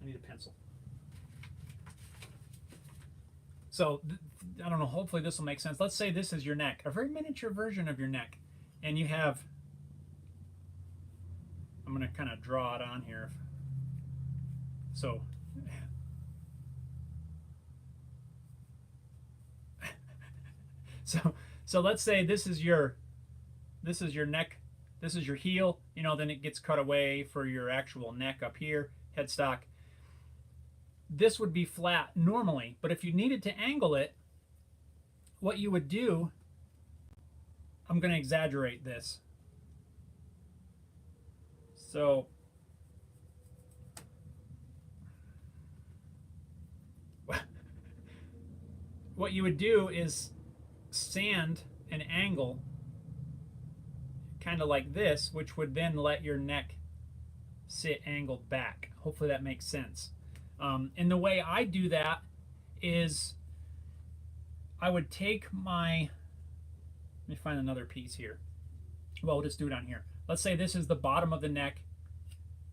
I need a pencil. So I don't know, hopefully this will make sense. Let's say this is your neck, a very miniature version of your neck. And you have, I'm going to kind of draw it on here. So, so let's say this is your neck, this is your heel, then it gets cut away for your actual neck up here, headstock. This would be flat normally, but if you needed to angle it, what you would do, I'm going to exaggerate this. So what you would do is sand an angle kind of like this, which would then let your neck sit angled back. Hopefully that makes sense. And the way I do that is I would take let me find another piece here. Well, we'll just do it on here. Let's say this is the bottom of the neck.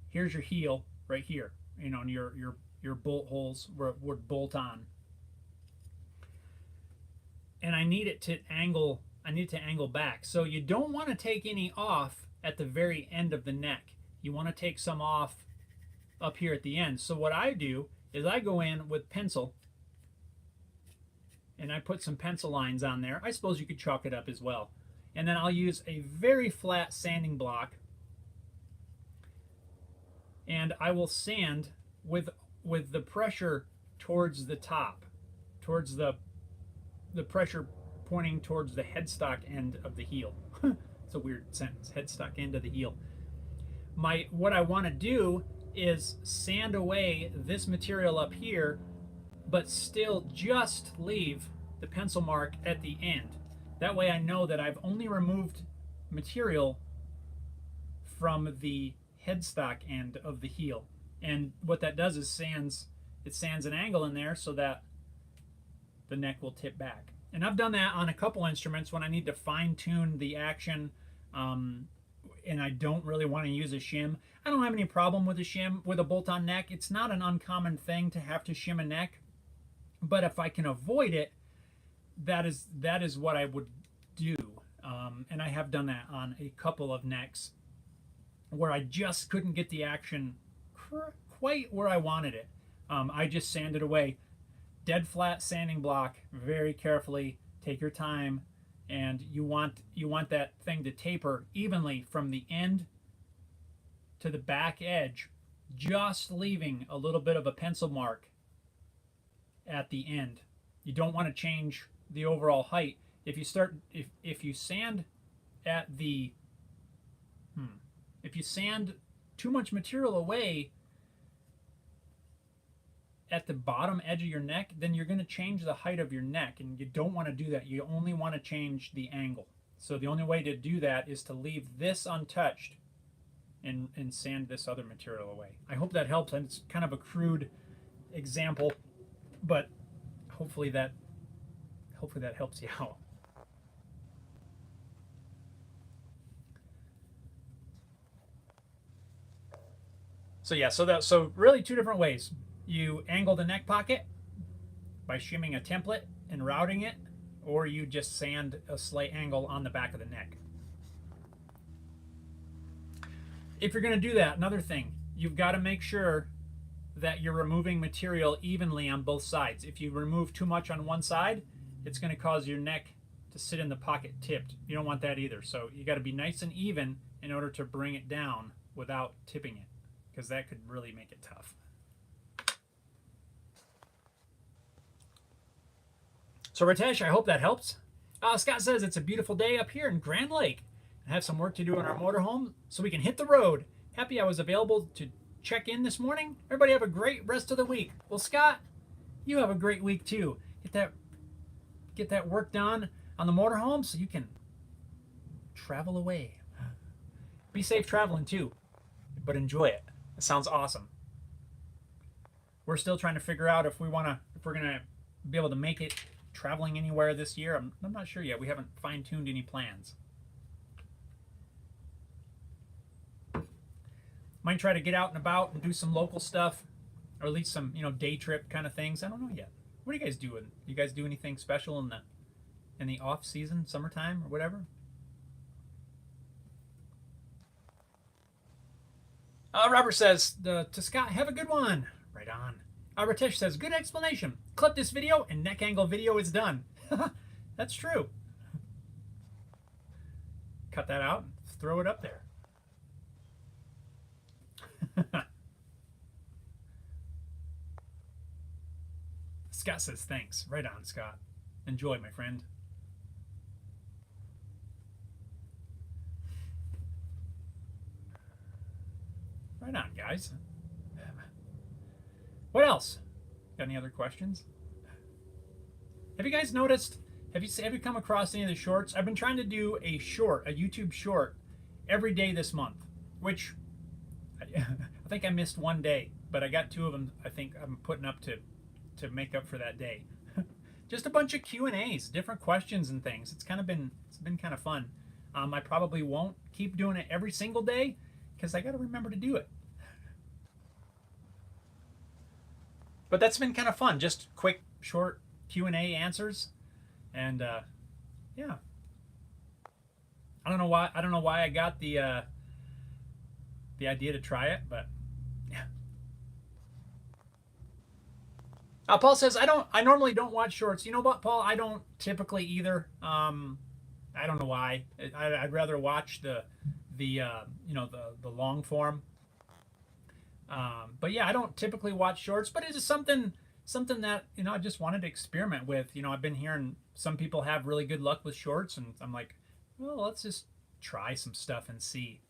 Here's your heel right here, and your bolt holes would bolt on. And I need it to angle back. So you don't want to take any off at the very end of the neck. You want to take some off up here at the end. So what I do is I go in with pencil and I put some pencil lines on there. I suppose you could chalk it up as well. And then I'll use a very flat sanding block, and I will sand with the pressure towards the top, towards the pressure pointing towards the headstock end of the heel. It's a weird sentence, headstock end of the heel. What I want to do is sand away this material up here, but still just leave the pencil mark at the end. That way I know that I've only removed material from the headstock end of the heel. And what that does is it sands an angle in there so that the neck will tip back. And I've done that on a couple instruments when I need to fine tune the action, and I don't really want to use a shim. I don't have any problem with a shim with a bolt-on neck. It's not an uncommon thing to have to shim a neck, but if I can avoid it, that is what I would do. And I have done that on a couple of necks where I just couldn't get the action quite where I wanted it. I just sanded away. Dead flat sanding block, very carefully. Take your time, and you want that thing to taper evenly from the end to the back edge, just leaving a little bit of a pencil mark at the end. You don't want to change the overall height. If you sand at the if you sand too much material away at the bottom edge of your neck, then you're going to change the height of your neck, and you don't want to do that. You only want to change the angle. So the only way to do that is to leave this untouched and sand this other material away. I hope that helps, and it's kind of a crude example, but hopefully that helps you out. So yeah, so really two different ways. You angle the neck pocket by shimming a template and routing it, or you just sand a slight angle on the back of the neck. If you're going to do that, another thing, you've got to make sure that you're removing material evenly on both sides. If you remove too much on one side, it's going to cause your neck to sit in the pocket tipped. You don't want that either. So you got to be nice and even in order to bring it down without tipping it, because that could really make it tough. So Ritesh, I hope that helps. Scott says it's a beautiful day up here in Grand Lake. I have some work to do on our motorhome so we can hit the road. Happy I was available to check in this morning. Everybody have a great rest of the week. Well, Scott, you have a great week too. Get that work done on the motorhome so you can travel away. Be safe traveling too, but enjoy it. It sounds awesome. We're still trying to figure out if we're gonna be able to make it traveling anywhere this year. I'm not sure yet. We haven't fine-tuned any plans. Might try to get out and about and do some local stuff, or at least some, day trip kind of things. I don't know yet. What are you guys doing? You guys do anything special in the off season, summertime or whatever? Robert says to Scott, have a good one. Right on. Ritesh says, good explanation. Clip this video and neck angle video is done. That's true. Cut that out and throw it up there. Scott says thanks. Right on, Scott. Enjoy, my friend. Right on, guys. What else? Got any other questions? Have you guys noticed? Have you come across any of the shorts? I've been trying to do a YouTube short, every day this month, which I think I missed one day, but I got 2 of them. I think I'm putting up to make up for that day. Just a bunch of Q&As, different questions and things. It's been kind of fun. I probably won't keep doing it every single day because I got to remember to do it. But that's been kind of fun. Just quick, short Q&A answers, and yeah. I don't know why I got the idea to try it, but yeah. Paul says I normally don't watch shorts. You know what, Paul? I don't typically either. I don't know why. I'd rather watch the long form. But yeah, I don't typically watch shorts, but it's just something that I just wanted to experiment with. I've been hearing some people have really good luck with shorts, and I'm like, well, let's just try some stuff and see.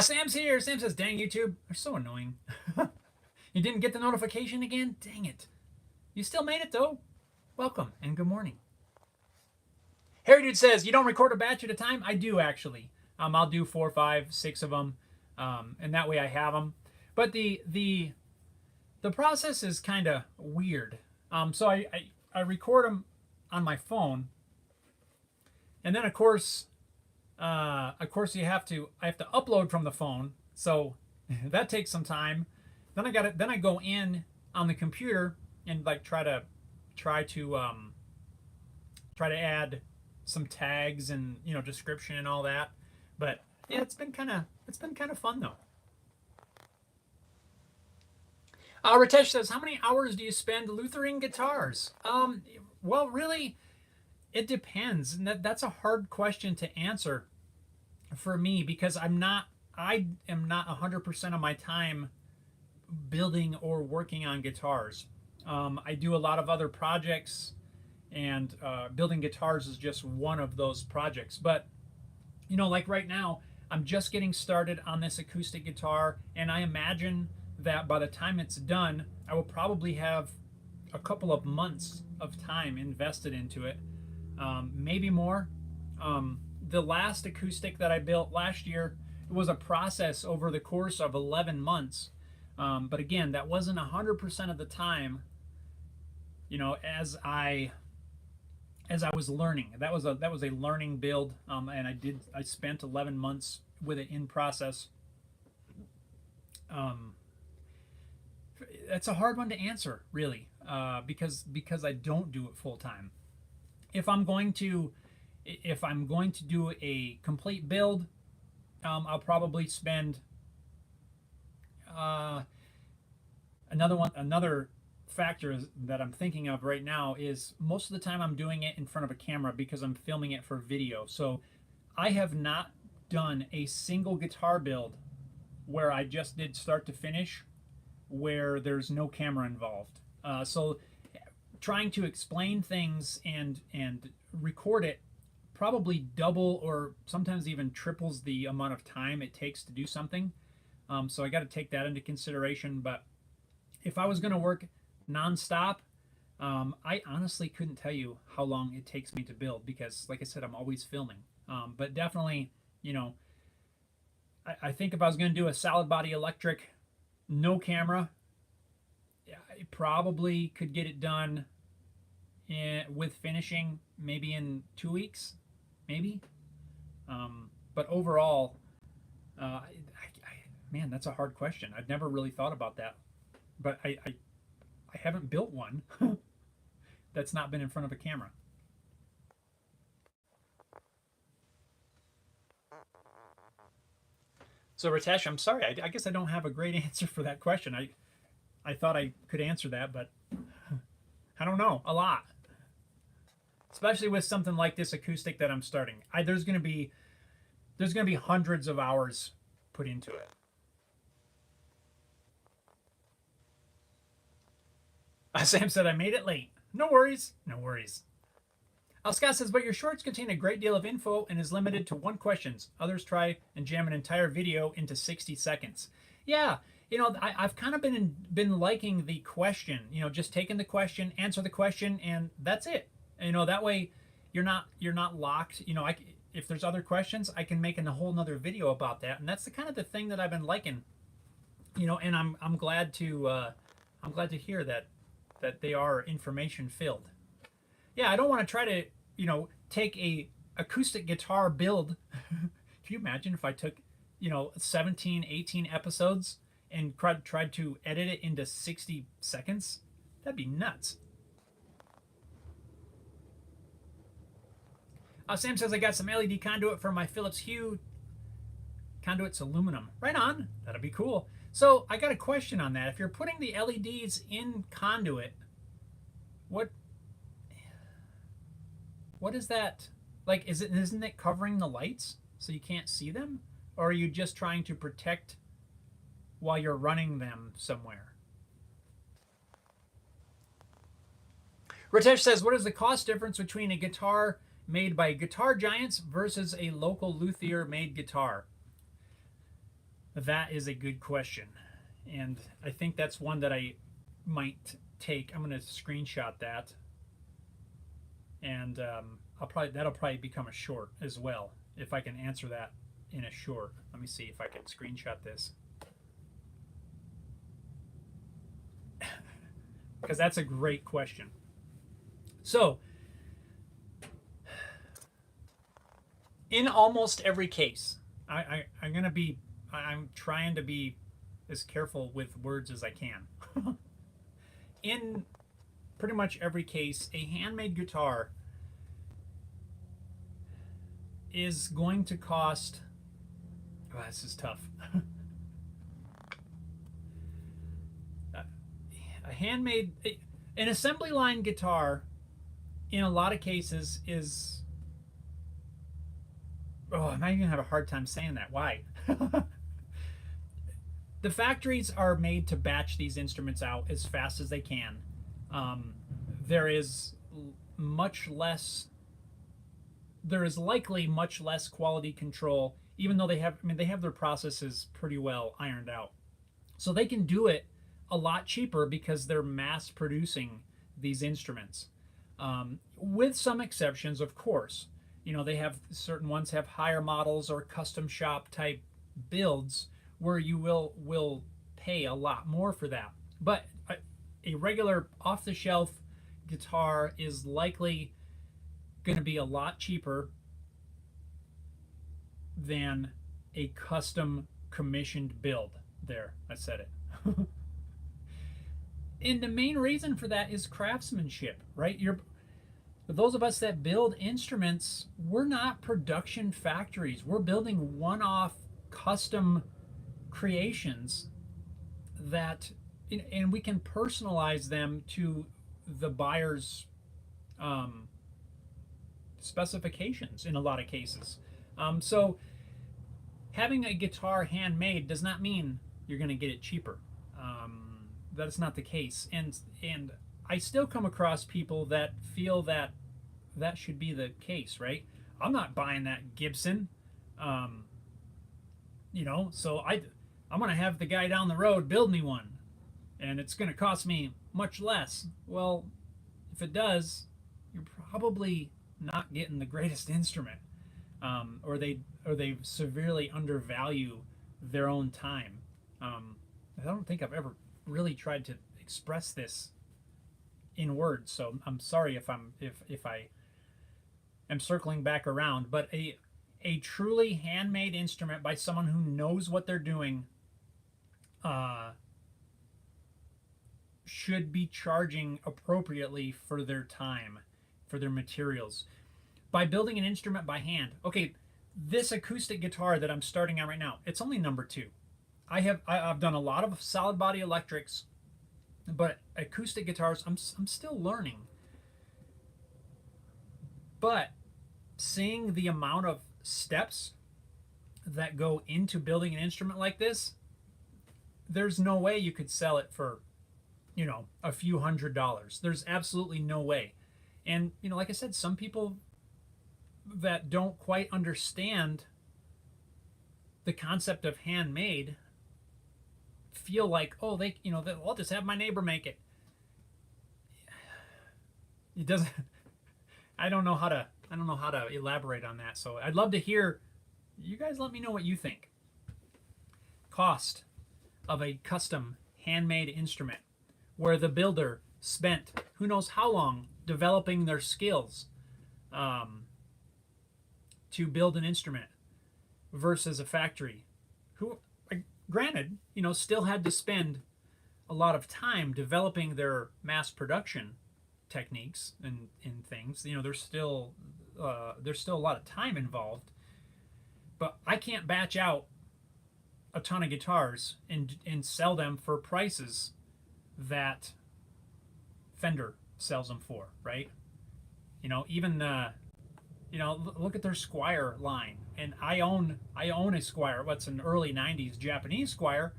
Sam's here. Sam says, dang, YouTube, they're so annoying. You didn't get the notification again? Dang it. You still made it, though. Welcome, and good morning. Harry Dude says, you don't record a batch at a time? I do, actually. I'll do 4, 5, 6 of them, and that way I have them. But the process is kind of weird. So I record them on my phone, and then of course I have to upload from the phone, so that takes some time. Then I go in on the computer and try to add some tags and description and all that. But yeah, it's been kind of fun though. Ritesh says, how many hours do you spend Luthering guitars? Well, really, it depends, and that's a hard question to answer for me, because I am not 100% of my time building or working on guitars. I do a lot of other projects, and building guitars is just one of those projects. But like right now, I'm just getting started on this acoustic guitar, and I imagine that by the time it's done, I will probably have a couple of months of time invested into it, maybe more. The last acoustic that I built last year, it was a process over the course of 11 months. But again, that wasn't 100% of the time, as I was learning. That was a learning build, and I spent 11 months with it in process. That's a hard one to answer, really, because I don't do it full time. If I'm going to if I'm going to do a complete build, I'll probably spend uh, another factor that I'm thinking of right now is most of the time I'm doing it in front of a camera because I'm filming it for video. So I have not done a single guitar build where I just did start to finish where there's no camera involved. So trying to explain things and record it probably double or sometimes even triples the amount of time it takes to do something. So I got to take that into consideration. But if I was going to work nonstop, I honestly couldn't tell you how long it takes me to build because, like I said, I'm always filming. But definitely, you know, I think if I was going to do a solid body electric, no camera, I probably could get it done with finishing maybe in 2 weeks, maybe. But overall, man, that's a hard question. I've never really thought about that, but I haven't built one that's not been in front of a camera. So Ritesh, I'm sorry. I guess I don't have a great answer for that question. I thought I could answer that, but I don't know. A lot, especially with something like this acoustic that I'm starting. There's gonna be hundreds of hours put into it. Sam said I made it late. No worries. No worries. Scott says, but your shorts contain a great deal of info and is limited to one question. Others try and jam an entire video into 60 seconds. Yeah, you know, I've kind of been liking the question. You know, just taking the question, answer the question, and that's it. And, you know, that way you're not locked. You know, if there's other questions, I can make a whole nother video about that. And that's the kind of the thing that I've been liking. You know, and I'm glad to hear that they are information filled. Yeah, I don't want to try to, you know, take a acoustic guitar build. Can you imagine if I took, you know, 17, 18 episodes and tried to edit it into 60 seconds? That'd be nuts. Sam says I got some LED conduit for my Philips Hue. Conduit's aluminum. Right on. That'll be cool. So I got a question on that. If you're putting the LEDs in conduit, what is that? Like, isn't it covering the lights so you can't see them? Or are you just trying to protect while you're running them somewhere? Ritesh says, what is the cost difference between a guitar made by Guitar Giants versus a local luthier made guitar? That is a good question. And I think that's one that I might take. I'm going to screenshot that. And that'll probably become a short as well if I can answer that in a short. Let me see if I can screenshot this because that's a great question. So in almost every case, I'm trying to be as careful with words as I can. In pretty much every case, a handmade guitar is going to cost, this is tough. An assembly line guitar in a lot of cases is, I might even have a hard time saying that. Why? The factories are made to batch these instruments out as fast as they can. There is likely much less quality control, even though they have their processes pretty well ironed out. So they can do it a lot cheaper because they're mass producing these instruments. With some exceptions, of course. You know, they have certain ones have higher models or custom shop type builds where you will pay a lot more for that. But a regular off-the-shelf guitar is likely going to be a lot cheaper than a custom commissioned build. There, I said it. And the main reason for that is craftsmanship, right? Those of us that build instruments, we're not production factories. We're building one-off custom creations that, and we can personalize them to the buyer's specifications in a lot of cases. So having a guitar handmade does not mean you're going to get it cheaper. That's not the case. And I still come across people that feel that that should be the case, right? I'm not buying that Gibson. So I'm going to have the guy down the road build me one, and it's going to cost me much less. Well, if it does, you're probably not getting the greatest instrument, or they severely undervalue their own time. I don't think I've ever really tried to express this in words, so I'm sorry if I am circling back around. But a truly handmade instrument by someone who knows what they're doing should be charging appropriately for their time, for their materials. By building an instrument by hand, okay, this acoustic guitar that I'm starting on right now, it's only number 2. I've done a lot of solid body electrics, but acoustic guitars I'm still learning. But seeing the amount of steps that go into building an instrument like this, there's no way you could sell it for, a few $100s. There's absolutely no way. And, like I said, some people that don't quite understand the concept of handmade feel like, oh, I'll just have my neighbor make it. It doesn't. I don't know how to elaborate on that. So I'd love to hear you guys. Let me know what you think. Cost of a custom handmade instrument where the builder spent who knows how long developing their skills to build an instrument versus a factory who, granted, still had to spend a lot of time developing their mass production techniques and things. There's still a lot of time involved. But I can't batch out a ton of guitars and sell them for prices that Fender sells them for, right? Even look at their Squier line, and I own a Squier. What's an early '90s Japanese Squier,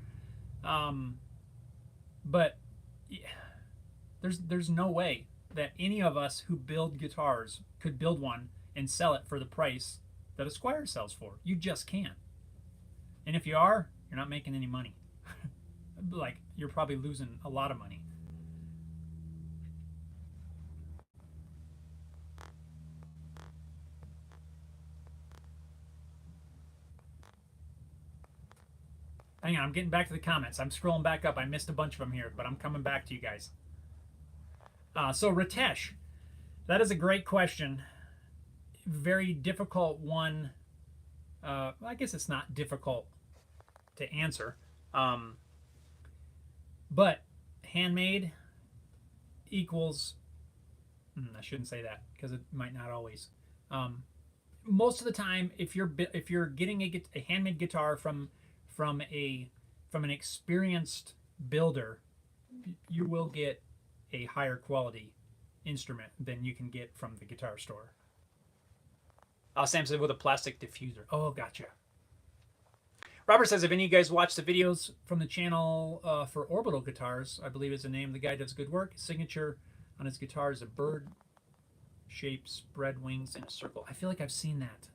but there's no way that any of us who build guitars could build one and sell it for the price that a Squier sells for. You just can't. And if you are, you're not making any money. Like, you're probably losing a lot of money. Hang on, I'm getting back to the comments. I'm scrolling back up. I missed a bunch of them here, but I'm coming back to you guys. So Ritesh, that is a great question. Very difficult one. I guess it's not difficult to answer. But handmade equals, I shouldn't say that because it might not always. Most of the time, if you're getting a handmade guitar from an experienced builder, you will get a higher quality instrument than you can get from the guitar store. Sam said with a plastic diffuser. Oh, gotcha. Robert says, if any of you guys watch the videos from the channel for Orbital Guitars, I believe is the name. The guy does good work. His signature on his guitar is a bird shape, spread wings in a circle. I feel like I've seen that.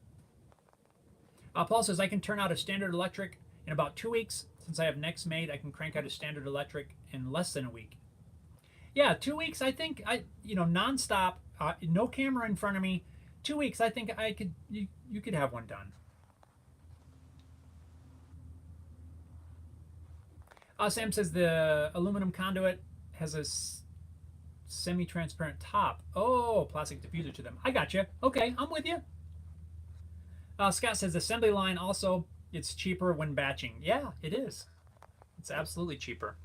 Paul says, I can turn out a standard electric in about 2 weeks. Since I have necks made, I can crank out a standard electric in less than a week. Yeah, 2 weeks, I think, nonstop, no camera in front of me. 2 weeks, I think you could have one done. Sam says the aluminum conduit has a semi-transparent top. Oh, plastic diffuser to them. I got you. Okay, I'm with you. Scott says assembly line also, it's cheaper when batching. Yeah, it is. It's absolutely cheaper.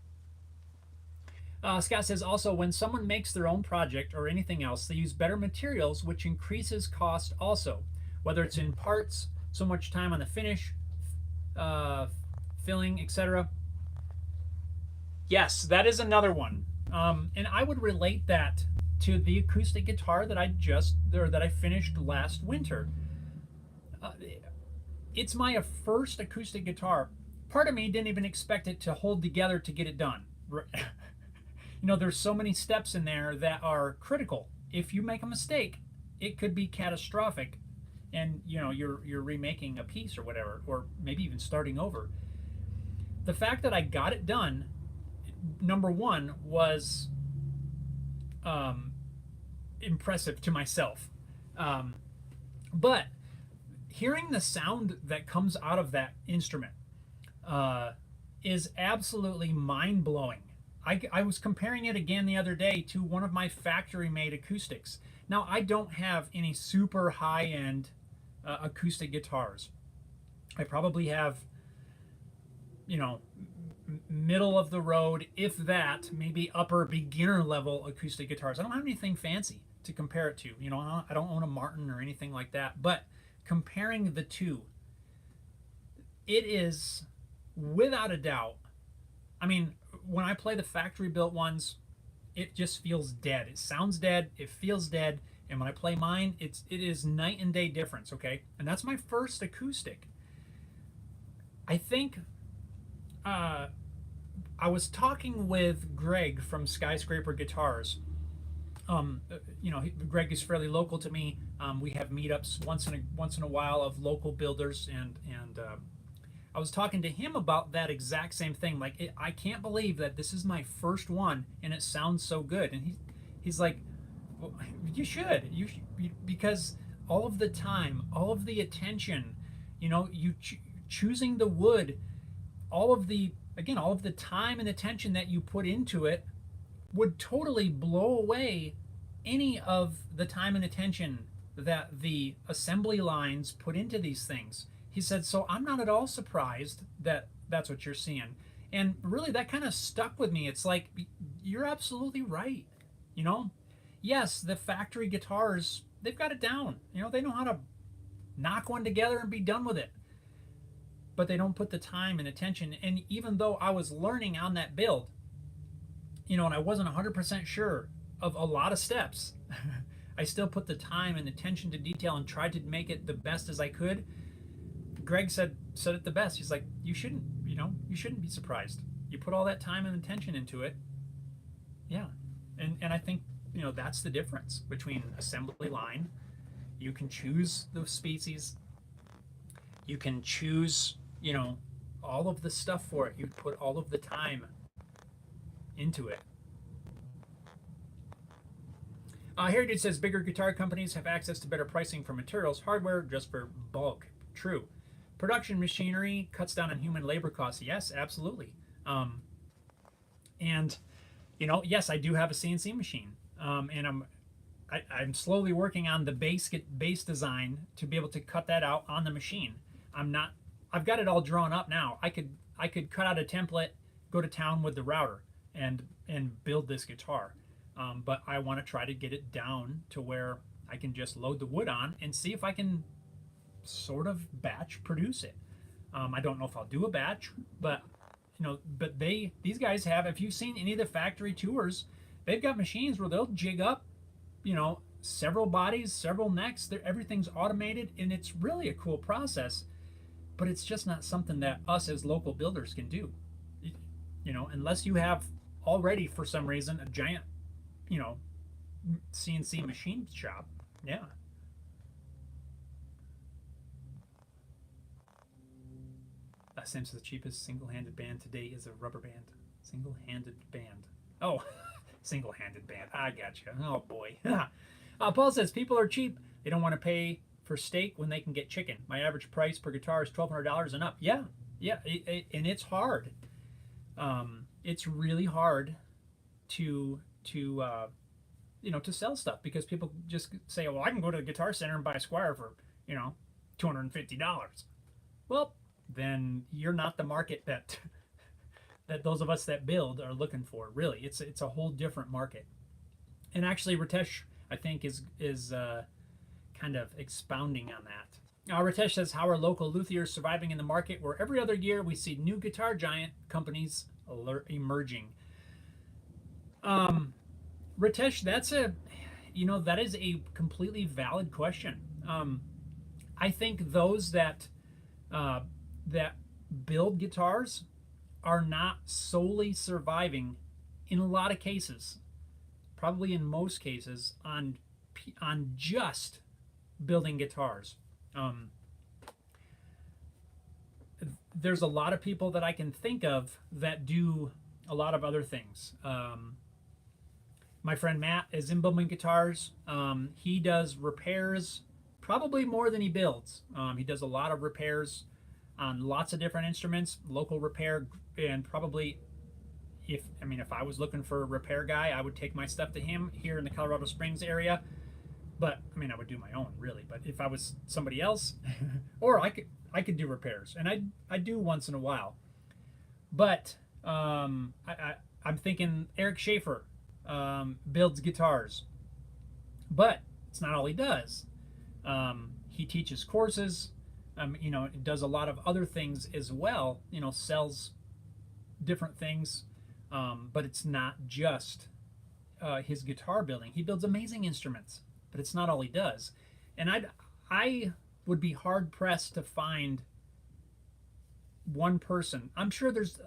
Scott says also, when someone makes their own project or anything else, they use better materials, which increases cost also, whether it's in parts, so much time on the finish, uh, filling, etc. Yes, that is another one. And I would relate that to the acoustic guitar that I finished last winter. Uh, it's my first acoustic guitar. Part of me didn't even expect it to hold together to get it done. There's so many steps in there that are critical. If you make a mistake, it could be catastrophic, and you're remaking a piece or whatever, or maybe even starting over. The fact that I got it done, number one, was um, impressive to myself. Um, but hearing the sound that comes out of that instrument uh, is absolutely mind blowing. I was comparing it again the other day to one of my factory made acoustics. Now, I don't have any super high end acoustic guitars. I probably have, middle of the road, if that, maybe upper beginner level acoustic guitars. I don't have anything fancy to compare it to. I don't own a Martin or anything like that. But comparing the two, it is without a doubt. I mean, when I play the factory built ones, it just feels dead. It sounds dead. It feels dead. And when I play mine, it is night and day difference. Okay, and that's my first acoustic. I think I was talking with Greg from Skyscraper Guitars. Greg is fairly local to me. We have meetups once in a while of local builders, and I was talking to him about that exact same thing. Like, I can't believe that this is my first one and it sounds so good. And he's like, well, you should, because all of the time, all of the attention, choosing the wood, all of the time and attention that you put into it would totally blow away any of the time and attention that the assembly lines put into these things. He said, so I'm not at all surprised that that's what you're seeing. And really, that kind of stuck with me. It's like, you're absolutely right. Yes, the factory guitars, they've got it down. They know how to knock one together and be done with it. But they don't put the time and attention. And even though I was learning on that build, and I wasn't 100% sure of a lot of steps, I still put the time and attention to detail and tried to make it the best as I could. Greg said it the best. He's like, you shouldn't be surprised. You put all that time and attention into it. Yeah. And I think, that's the difference between assembly line. You can choose the species. You can choose, all of the stuff for it. You put all of the time into it. Heritage says bigger guitar companies have access to better pricing for materials, hardware just for bulk. True. Production machinery cuts down on human labor costs. Yes, absolutely. And yes, I do have a CNC machine, and I'm slowly working on the base design to be able to cut that out on the machine. I've got it all drawn up now. I could cut out a template, go to town with the router, and build this guitar. But I want to try to get it down to where I can just load the wood on and see if I can sort of batch produce it. I don't know if I'll do a batch, but these guys have, if you've seen any of the factory tours, they've got machines where they'll jig up, several bodies, several necks. Everything's automated, and it's really a cool process. But it's just not something that us as local builders can do. Unless you have already, for some reason, a giant, CNC machine shop. Yeah. Sims, the cheapest single-handed band today is a rubber band. Single-handed band. Oh, single-handed band. I gotcha. Oh boy. Paul says people are cheap. They don't want to pay for steak when they can get chicken. My average price per guitar is $1,200 and up. Yeah, and it's hard. It's really hard to sell stuff because people just say, well, I can go to the Guitar Center and buy a Squire for $250. Well, then you're not the market that that those of us that build are looking for. Really, it's a whole different market. And actually, Ritesh, I think, is kind of expounding on that. Ritesh says, how are local luthiers surviving in the market where every other year we see new guitar giant companies emerging? Ritesh, that is a completely valid question. I think those that build guitars are not solely surviving in a lot of cases, probably in most cases, on just building guitars. There's a lot of people that I can think of that do a lot of other things. My friend Matt is in building guitars. He does repairs probably more than he builds. He does a lot of repairs on lots of different instruments, local repair, and probably if I was looking for a repair guy, I would take my stuff to him here in the Colorado Springs area. But I would do my own really. But if I was somebody else, or I could do repairs, and I do once in a while. But I'm thinking Eric Schaefer builds guitars, but it's not all he does. He teaches courses. Does a lot of other things as well. Sells different things, but it's not just his guitar building. He builds amazing instruments, but it's not all he does. And I would be hard pressed to find one person. I'm sure there's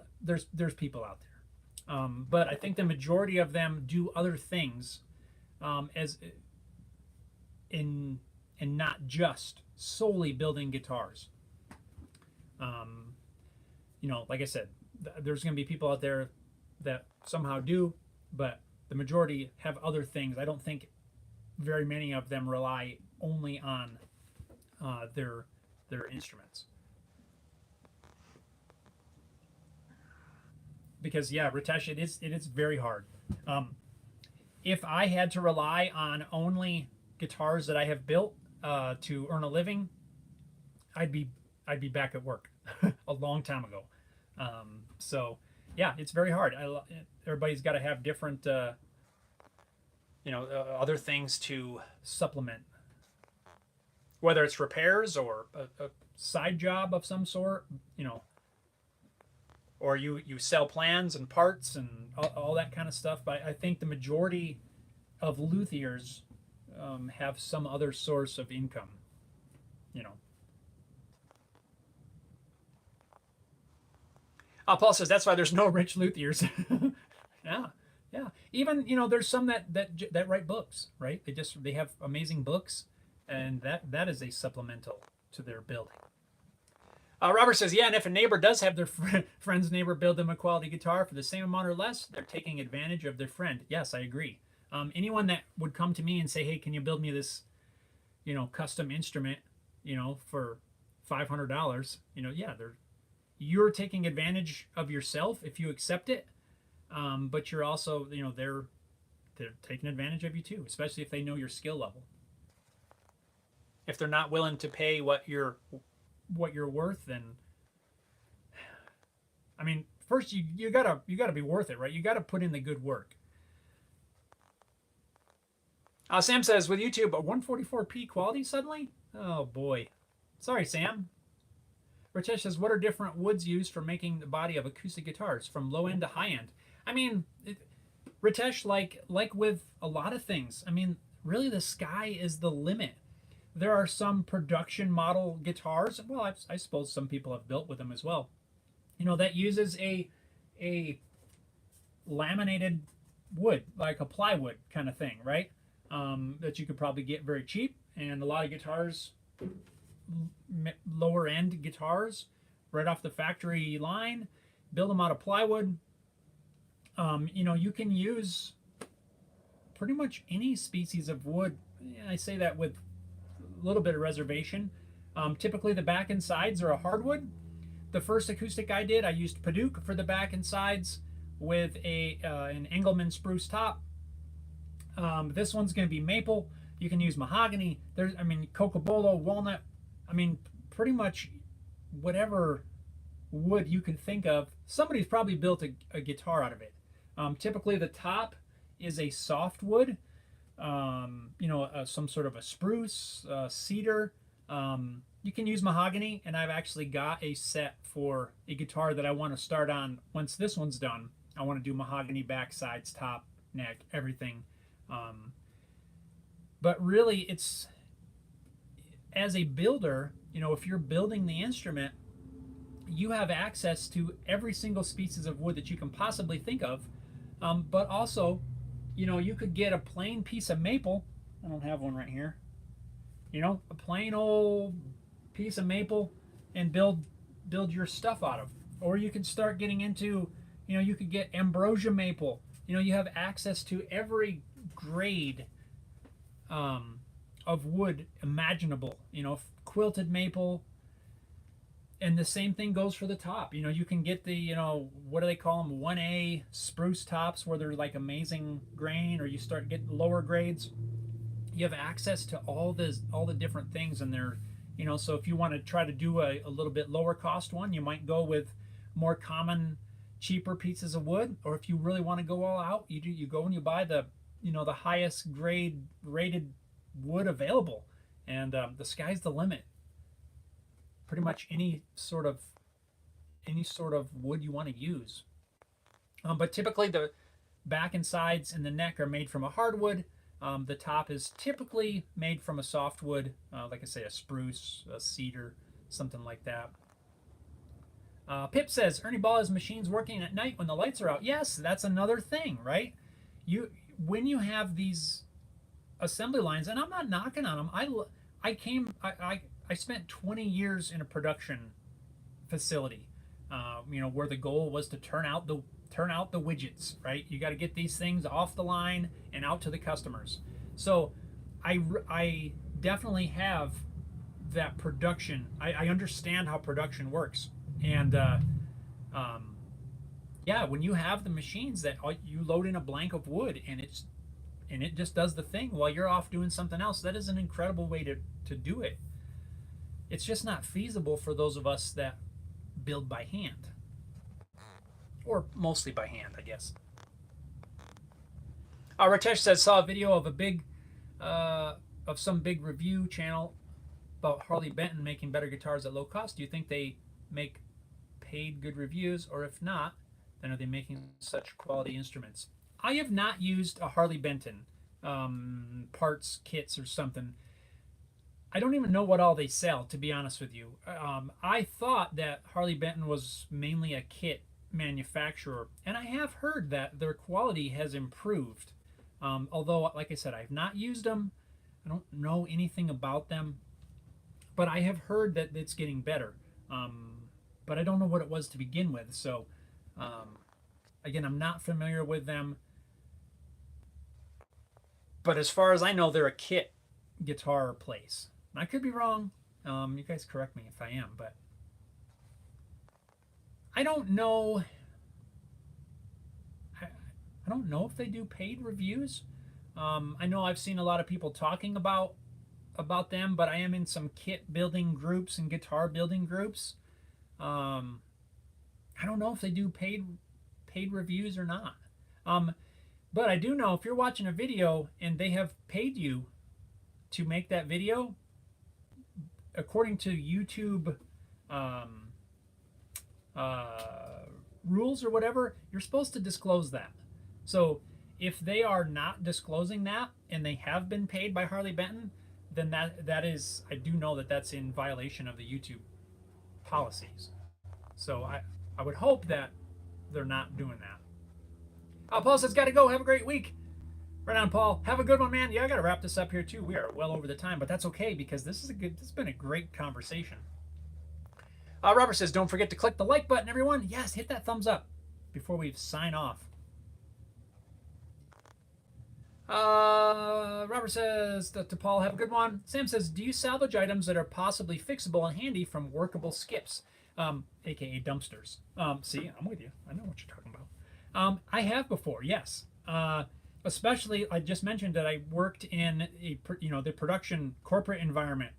people out there, but I think the majority of them do other things, and not just solely building guitars. Like I said, there's going to be people out there that somehow do, but the majority have other things. I don't think very many of them rely only on their instruments. Because Ritesh, it is very hard. If I had to rely on only guitars that I have built to earn a living, I'd be back at work a long time ago. So it's very hard. Everybody's got to have different other things to supplement, whether it's repairs or a side job of some sort, or you sell plans and parts and all that kind of stuff. But I think the majority of luthiers have some other source of income. Paul says that's why there's no rich luthiers. Yeah. Even there's some that write books, right? They have amazing books, and that is a supplemental to their building. Robert says, and if a neighbor does have their friend's neighbor build them a quality guitar for the same amount or less, they're taking advantage of their friend. Yes, I agree. Anyone that would come to me and say, hey, can you build me this, custom instrument, for $500, you're taking advantage of yourself if you accept it. But you're also, they're taking advantage of you too, especially if they know your skill level. If they're not willing to pay what you're worth, then first you gotta be worth it, right? You gotta put in the good work. Sam says, with YouTube, a 144p quality suddenly? Oh boy. Sorry, Sam. Ritesh says, what are different woods used for making the body of acoustic guitars from low end to high end? Ritesh, like with a lot of things, really the sky is the limit. There are some production model guitars, well, I suppose some people have built with them as well, that uses a laminated wood, like a plywood kind of thing, right? That you could probably get very cheap. And a lot of guitars, lower end guitars, right off the factory line, build them out of plywood. You can use pretty much any species of wood. I say that with a little bit of reservation. Typically the back and sides are a hardwood. The first acoustic I did, I used Padauk for the back and sides with an Engelmann spruce top. This one's going to be maple. You can use mahogany. Cocobolo, walnut. Pretty much whatever wood you can think of, somebody's probably built a guitar out of it. Typically, the top is a softwood, some sort of a spruce, cedar. You can use mahogany, and I've actually got a set for a guitar that I want to start on once this one's done. I want to do mahogany back, sides, top, neck, everything. But really, it's as a builder, if you're building the instrument, you have access to every single species of wood that you can possibly think of. But also, you could get a plain piece of maple. I don't have one right here. A plain old piece of maple and build your stuff out of. Or you could start getting into, you could get ambrosia maple. You have access to every grade of wood imaginable. Quilted maple. And the same thing goes for the top. You can get the, what do they call them? 1A spruce tops where they're like amazing grain, or you start getting lower grades. You have access to all the different things in there. So if you want to try to do a little bit lower cost one, you might go with more common, cheaper pieces of wood. Or if you really want to go all out, you go and you buy the highest grade rated wood available, and the sky's the limit. Pretty much any sort of wood you want to use. But typically the back and sides and the neck are made from a hardwood. The top is typically made from a softwood, like I say, a spruce, a cedar, something like that. Pip says, Ernie Ball has machines working at night when the lights are out. Yes, that's another thing, right? When you have these assembly lines, and I'm not knocking on them. I spent 20 years in a production facility, where the goal was to turn out the widgets, right? You got to get these things off the line and out to the customers. So I definitely have that production. I understand how production works. And when you have the machines that you load in a blank of wood and it just does the thing while you're off doing something else, that is an incredible way to do it. It's just not feasible for those of us that build by hand. Or mostly by hand, I guess. Ratesh says, saw a video of some big review channel about Harley Benton making better guitars at low cost. Do you think they make paid good reviews? Or if not, then are they making such quality instruments? I have not used a Harley Benton parts, kits, or something. I don't even know what all they sell, to be honest with you. I thought that Harley Benton was mainly a kit manufacturer, and I have heard that their quality has improved. Although, like I said, I've not used them. I don't know anything about them, but I have heard that it's getting better. But I don't know what it was to begin with. So, again, I'm not familiar with them. But as far as I know, they're a kit guitar place. I could be wrong. You guys correct me if I am, but I don't know. I don't know if they do paid reviews. I know I've seen a lot of people talking about them, but I am in some kit building groups and guitar building groups. I don't know if they do paid reviews or not. But I do know if you're watching a video and they have paid you to make that video, according to YouTube rules or whatever, you're supposed to disclose that. So if they are not disclosing that and they have been paid by Harley Benton, then that is, I do know that that's in violation of the YouTube policies. So I would hope that they're not doing that. Paul says, gotta go. Have a great week. Right on, Paul. Have a good one, man. Yeah, I gotta wrap this up here too. We are well over the time, but that's okay because this has been a great conversation. Robert says, don't forget to click the like button, everyone. Yes, hit that thumbs up before we sign off. Robert says to Paul, have a good one. Sam says, do you salvage items that are possibly fixable and handy from workable skips, aka dumpsters? See, I'm with you. I know what you're talking about. I have before, yes. Especially, I just mentioned that I worked in the production corporate environment.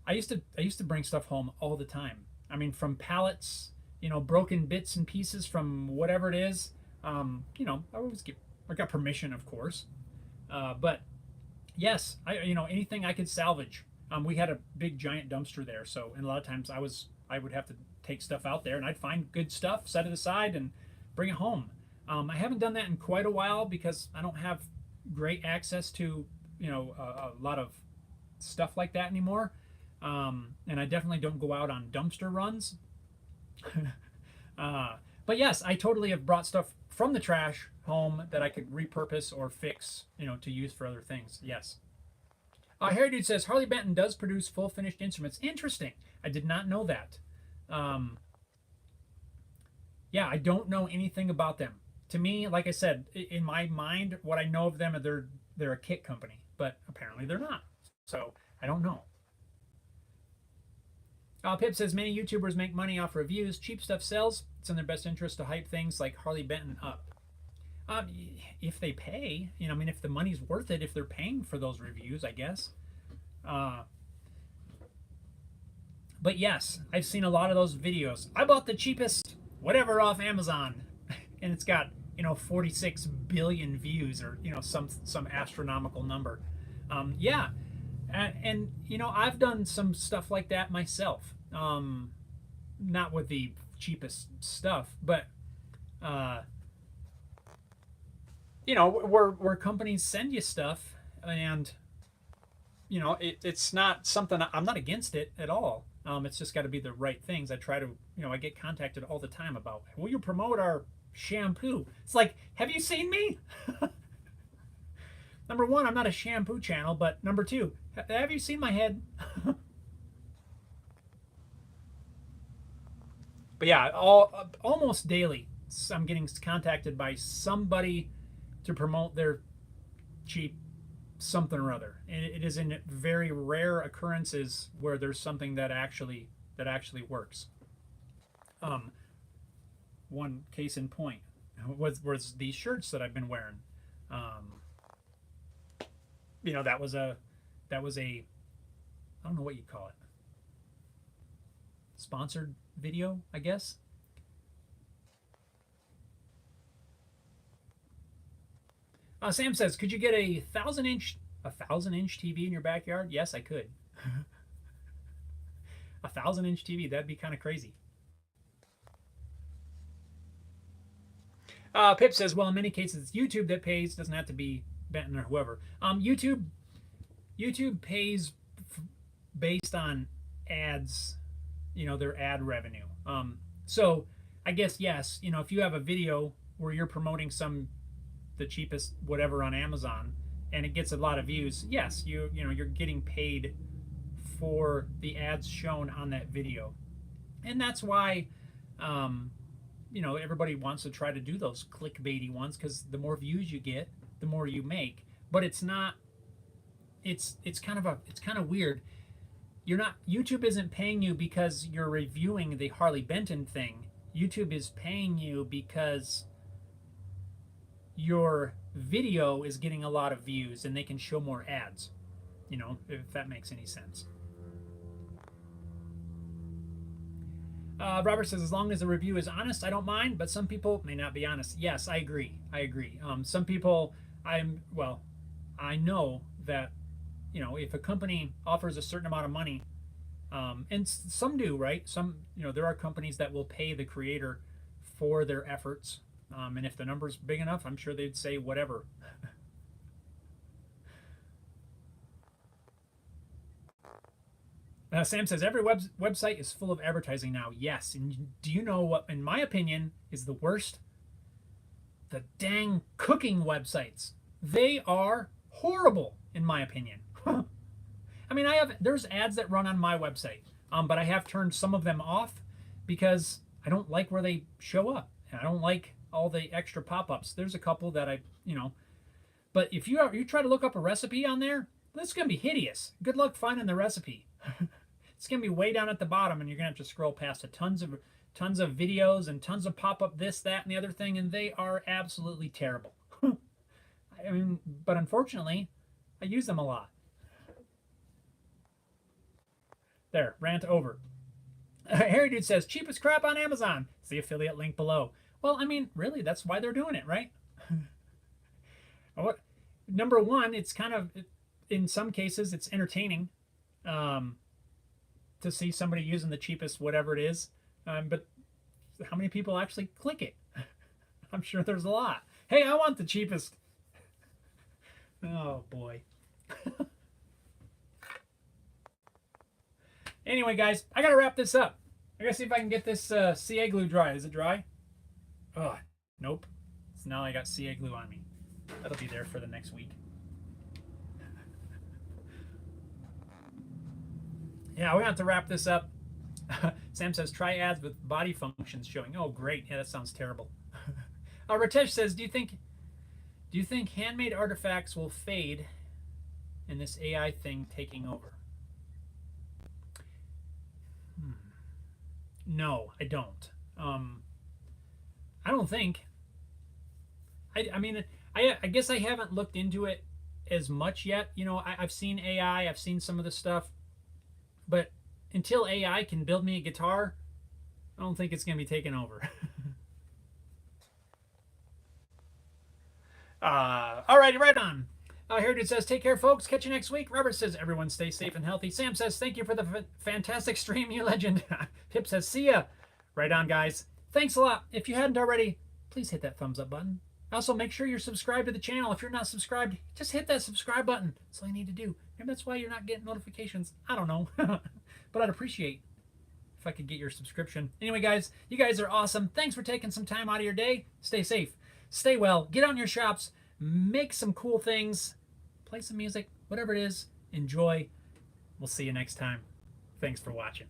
I used to bring stuff home all the time. I mean, from pallets you know, broken bits and pieces from whatever it is, you know, I got permission, of course. But yes, you know, anything I could salvage. We had a big giant dumpster there, so and a lot of times I would have to take stuff out there, and I'd find good stuff, set it aside, and bring it home. I haven't done that in quite a while because I don't have great access to, you know, a lot of stuff like that anymore. And I definitely don't go out on dumpster runs. But yes, I totally have brought stuff from the trash home that I could repurpose or fix, you know, to use for other things. Yes. Harry Dude says Harley Benton does produce full finished instruments. Interesting. I did not know that. Yeah, I don't know anything about them. To me, like I said, in my mind, what I know of them, they're a kit company, but apparently they're not. So I don't know. Pip says many YouTubers make money off reviews. Cheap stuff sells. It's in their best interest to hype things like Harley Benton up. If they pay, you know, I mean, if the money's worth it, if they're paying for those reviews, I guess. But yes, I've seen a lot of those videos. I bought the cheapest whatever off Amazon, and it's got, you know, 46 billion views, or, you know, some astronomical number. Yeah, and you know, I've done some stuff like that myself. Not with the cheapest stuff, but you know, where companies send you stuff, and you know, it's not something I'm not against it at all. It's just got to be the right things. I try to, you know, I get contacted all the time about, will you promote our shampoo? It's like, have you seen me? Number one, I'm not a shampoo channel, but number two, have you seen my head? But yeah, almost daily, I'm getting contacted by somebody to promote their cheap something or other. And it is in very rare occurrences where there's something that actually works. One case in point was these shirts that I've been wearing. You know, that was a I don't know what you'd call it, sponsored video, I guess. Sam says, could you get a 1,000-inch TV in your backyard? Yes, I could. A 1,000-inch TV, that'd be kind of crazy. Pip says, well, in many cases, it's YouTube that pays. Doesn't have to be Benton or whoever. YouTube pays based on ads, you know, their ad revenue. So I guess, yes, you know, if you have a video where you're promoting the cheapest whatever on Amazon and it gets a lot of views, yes, you know, you're getting paid for the ads shown on that video. And that's why you know, everybody wants to try to do those clickbaity ones, because the more views you get, the more you make. But it's not, it's kind of weird. YouTube isn't paying you because you're reviewing the Harley Benton thing. YouTube is paying you because your video is getting a lot of views and they can show more ads, you know, if that makes any sense. Robert says, as long as the review is honest, I don't mind, but some people may not be honest. Yes, I agree. Some people, I know that, you know, if a company offers a certain amount of money, and some do, right? Some, you know, there are companies that will pay the creator for their efforts. And if the number's big enough, I'm sure they'd say whatever. Sam says, every website is full of advertising now. Yes. And do you know what, in my opinion, is the worst? The dang cooking websites. They are horrible, in my opinion. I mean, there's ads that run on my website, but I have turned some of them off because I don't like where they show up. And I don't like all the extra pop-ups. There's a couple that you know, but if you try to look up a recipe on there, that's going to be hideous. Good luck finding the recipe. It's going to be way down at the bottom, and you're going to have to scroll past tons of videos and tons of pop-up this, that, and the other thing, and they are absolutely terrible. I mean, but unfortunately, I use them a lot. There, rant over. Harry Dude says, cheapest crap on Amazon. See affiliate link below. Well, I mean, really, that's why they're doing it, right? Number one, it's kind of, in some cases, it's entertaining to see somebody using the cheapest whatever it is. But how many people actually click it? I'm sure there's a lot. Hey, I want the cheapest. Oh, boy. Anyway, guys, I got to wrap this up. I got to see if I can get this CA glue dry. Is it dry? Oh, nope. So now I got CA glue on me. That'll be there for the next week. Yeah, we have to wrap this up. Sam says, try ads with body functions showing. Oh, great. Yeah, that sounds terrible. Ritesh says, do you think handmade artifacts will fade in this AI thing taking over? No, I don't. I don't think. I mean, I guess I haven't looked into it as much yet. You know, I've seen AI, I've seen some of the stuff, but until AI can build me a guitar, I don't think it's going to be taken over. Alrighty, right on. Heritage says, take care, folks. Catch you next week. Robert says, everyone stay safe and healthy. Sam says, thank you for the fantastic stream, you legend. Pip says, see ya. Right on, guys. Thanks a lot. If you hadn't already, please hit that thumbs up button. Also, make sure you're subscribed to the channel. If you're not subscribed, just hit that subscribe button. That's all you need to do. Maybe that's why you're not getting notifications. I don't know. But I'd appreciate if I could get your subscription. Anyway, guys, you guys are awesome. Thanks for taking some time out of your day. Stay safe. Stay well. Get out in your shops. Make some cool things. Play some music. Whatever it is. Enjoy. We'll see you next time. Thanks for watching.